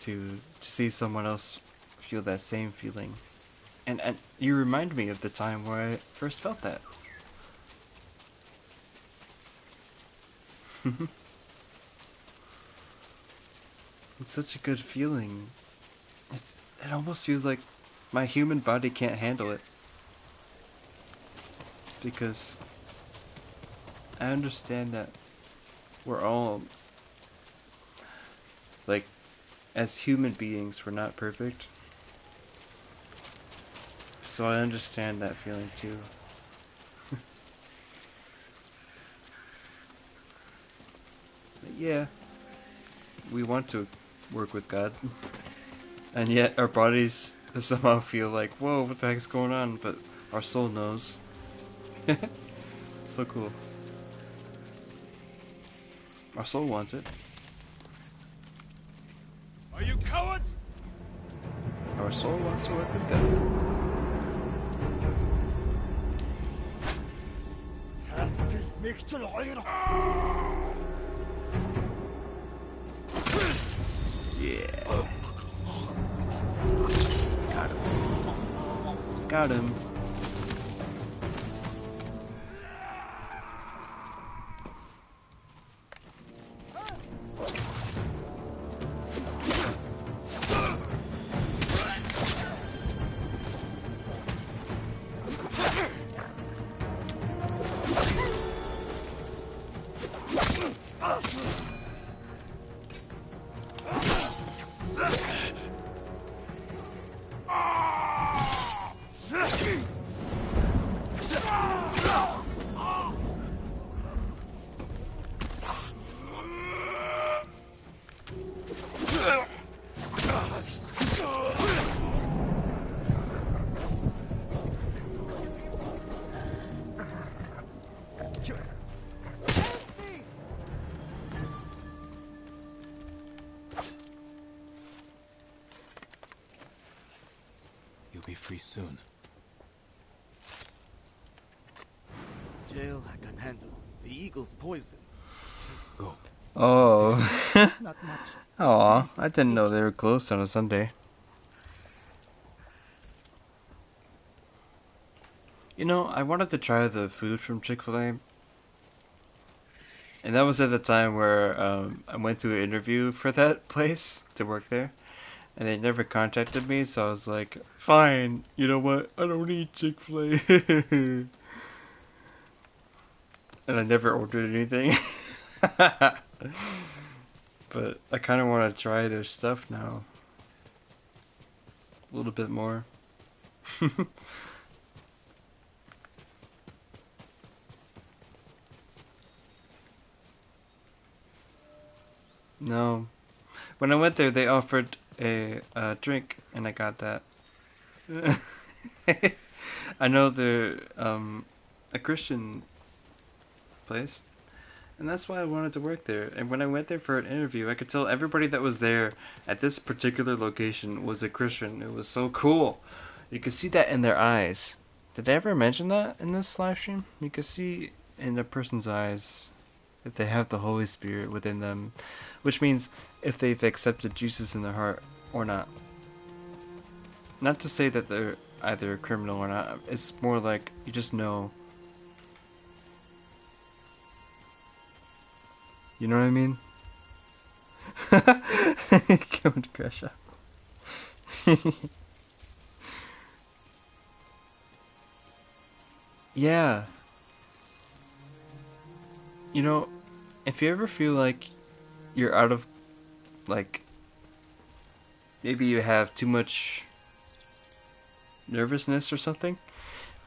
to see someone else feel that same feeling. And you remind me of the time where I first felt that. It's such a good feeling. It almost feels like my human body can't handle it. Because I understand that we're all, like, as human beings, we're not perfect. So I understand that feeling too. But yeah, we want to work with God. And yet our bodies somehow feel like, whoa, what the heck's going on? But our soul knows. So cool. Our soul wants it. Are you cowards? Our soul wants to work with God. Yeah. Got him. Got him. You'll be free soon. Jail I can handle. The eagle's poison. Go. Oh. Not much. Aw, I didn't know they were closed on a Sunday. You know, I wanted to try the food from Chick-fil-A. And that was at the time where I went to an interview for that place to work there. And they never contacted me, so I was like, fine, you know what? I don't eat Chick-fil-A. And I never ordered anything. But I kind of want to try their stuff now. A little bit more. No. When I went there, they offered a drink, and I got that. I know they're a Christian place, and that's why I wanted to work there. And when I went there for an interview, I could tell everybody that was there at this particular location was a Christian. It was so cool. You could see that in their eyes. Did I ever mention that in this live stream? You could see in a person's eyes that they have the Holy Spirit within them, which means if they've accepted Jesus in their heart or not. Not to say that they're either a criminal or not. It's more like you just know You know what I mean? Going to crash out. Yeah. You know, if you ever feel like you're out of, like, maybe you have too much nervousness or something,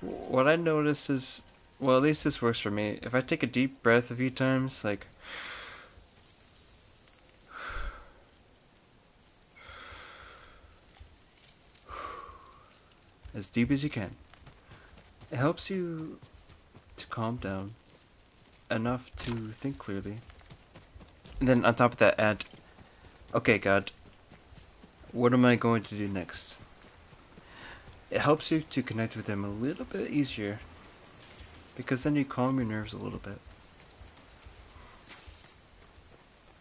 what I notice is, well, at least this works for me. If I take a deep breath a few times, like, as deep as you can, it helps you to calm down enough to think clearly. And then on top of that, add, okay, God, what am I going to do next? It helps you to connect with Him a little bit easier, because then you calm your nerves a little bit.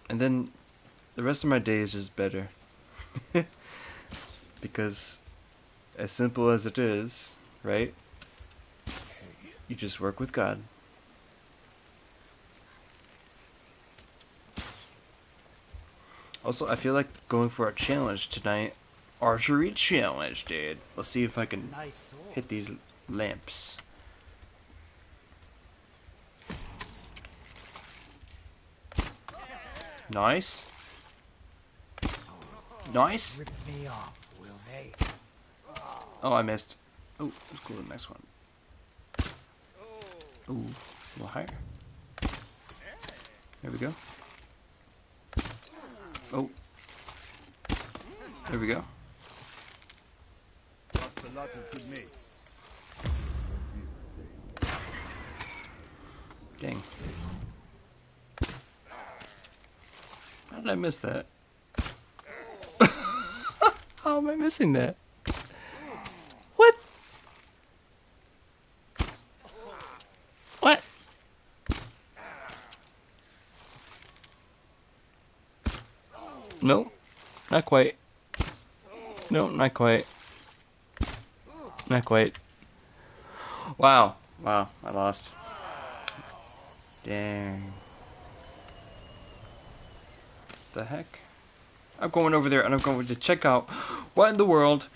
And then the rest of my day is just better. Because as simple as it is, right? You just work with God. Also, I feel like going for a challenge tonight. Archery challenge, dude. Let's see if I can hit these lamps. Nice. Nice. Rip me off, will they? Oh, I missed. Oh, let's go to the next one. Ooh, a little higher. There we go. Oh. There we go. That's a lot of good mates. Dang. How did I miss that? How am I missing that? What? What? No, not quite. No, not quite. Not quite. Wow. Wow, I lost. Dang. The heck? I'm going over there and I'm going to check out what in the world.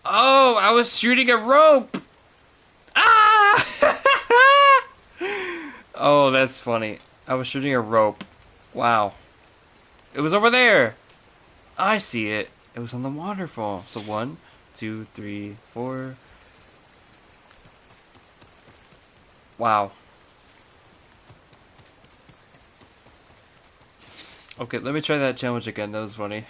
Oh, I was shooting a rope. Ah! Oh, that's funny. I was shooting a rope. Wow. It was over there. I see it. It was on the waterfall. So 1, 2, 3, 4. Wow. Okay, let me try that challenge again. That was funny.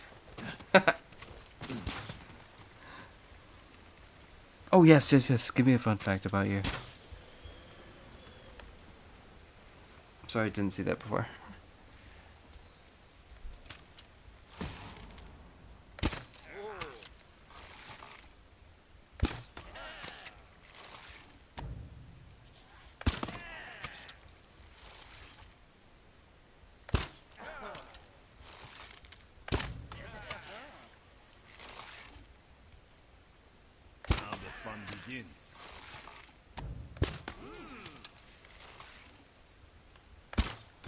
Oh, yes. Give me a fun fact about you. Sorry, I didn't see that before. Begins.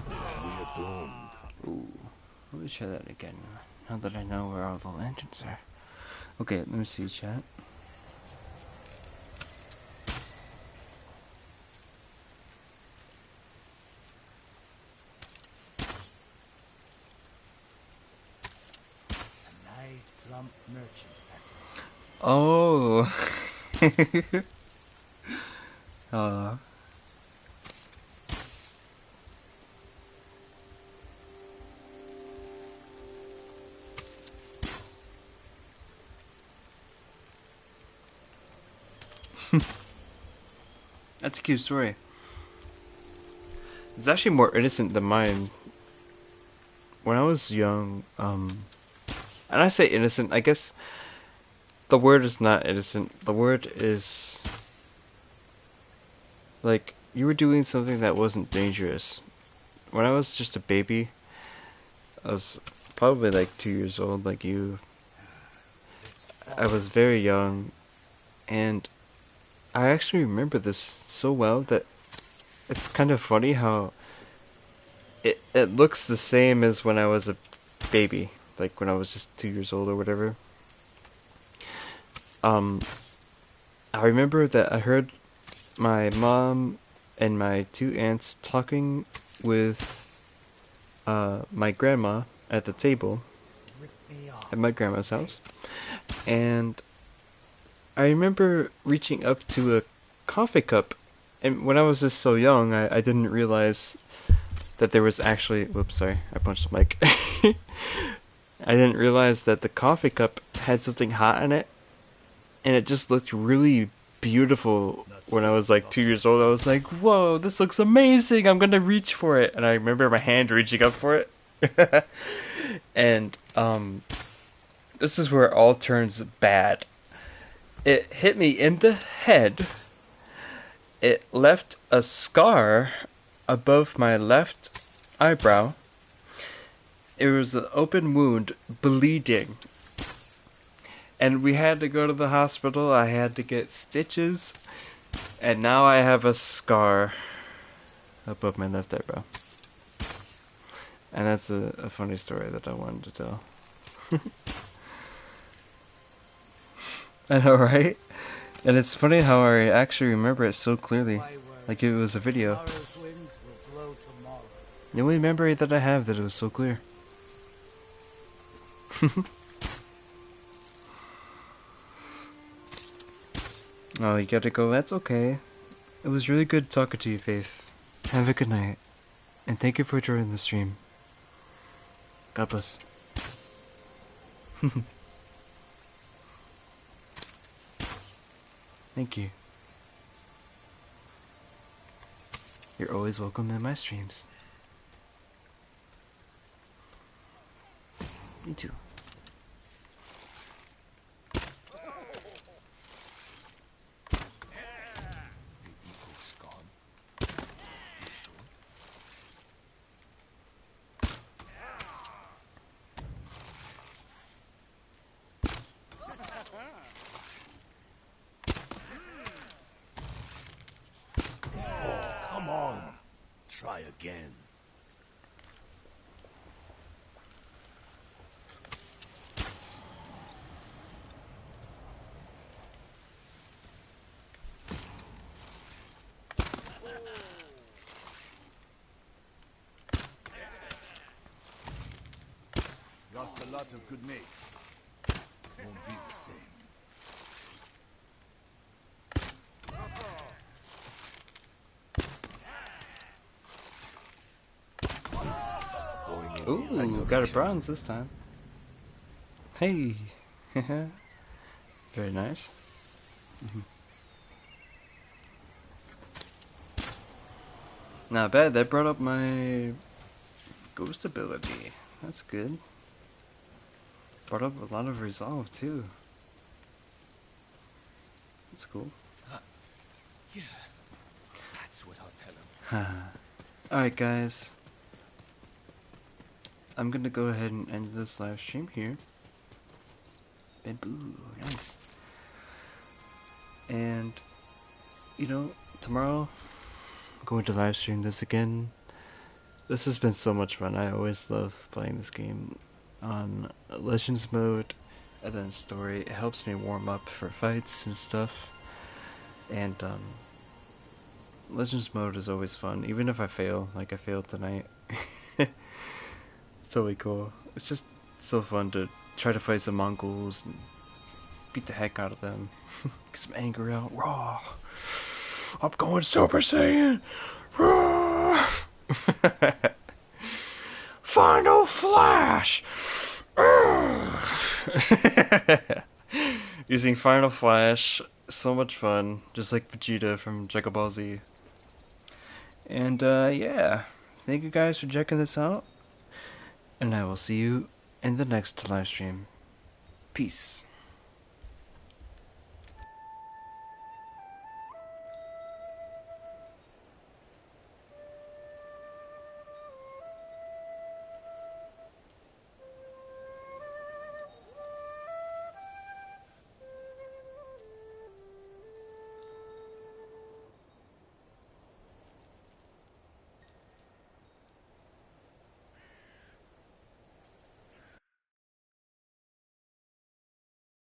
We're doomed. Ooh, let me try that again. Now that I know where all the lanterns are. Okay, let me see, chat. A nice plump merchant vessel. Oh. That's a cute story. It's actually more innocent than mine. When I was young, and I say innocent, I guess the word is not innocent. The word is like you were doing something that wasn't dangerous. When I was just a baby, I was probably like 2 years old, like you. I was very young, and I actually remember this so well that it's kind of funny how it looks the same as when I was a baby, like when I was just 2 years old or whatever. I remember that I heard my mom and my 2 aunts talking with my grandma at the table at my grandma's house, and I remember reaching up to a coffee cup, and when I was just so young, I didn't realize that there was actually, whoops, sorry, I punched the mic. I didn't realize that the coffee cup had something hot in it, and it just looked really beautiful. When I was like 2 years old, I was like, whoa, this looks amazing, I'm gonna reach for it. And I remember my hand reaching up for it. And this is where it all turns bad. It hit me in the head. It left a scar above my left eyebrow. It was an open wound, bleeding. And we had to go to the hospital. I had to get stitches. And now I have a scar above my left eyebrow. And that's a funny story that I wanted to tell. I know, right? And it's funny how I actually remember it so clearly. Like it was a video. The only memory that I have that it was so clear. Oh, you gotta go? That's okay. It was really good talking to you, Faith. Have a good night. And thank you for joining the stream. God bless. Thank you. You're always welcome in my streams. Me too. Come on. Try again. Lost a lot of good mates. Won't be the same. Ooh, got a bronze this time. Hey! Very nice. Not bad, that brought up my ghost ability. That's good. Brought up a lot of resolve too. That's cool. Yeah, that's what I'll tell him. Alright guys. I'm gonna go ahead and end this live stream here. Bamboo, nice. And, you know, tomorrow, I'm going to live stream this again. This has been so much fun. I always love playing this game on Legends mode and then story. It helps me warm up for fights and stuff. And, Legends mode is always fun, even if I fail, like I failed tonight. It's totally cool. It's just so fun to try to fight some Mongols and beat the heck out of them. Get some anger out. Raw. I'm going Super Saiyan. Raw. Final Flash. Using Final Flash, so much fun. Just like Vegeta from Dragon Ball Z. And yeah, thank you guys for checking this out. And I will see you in the next live stream. Peace.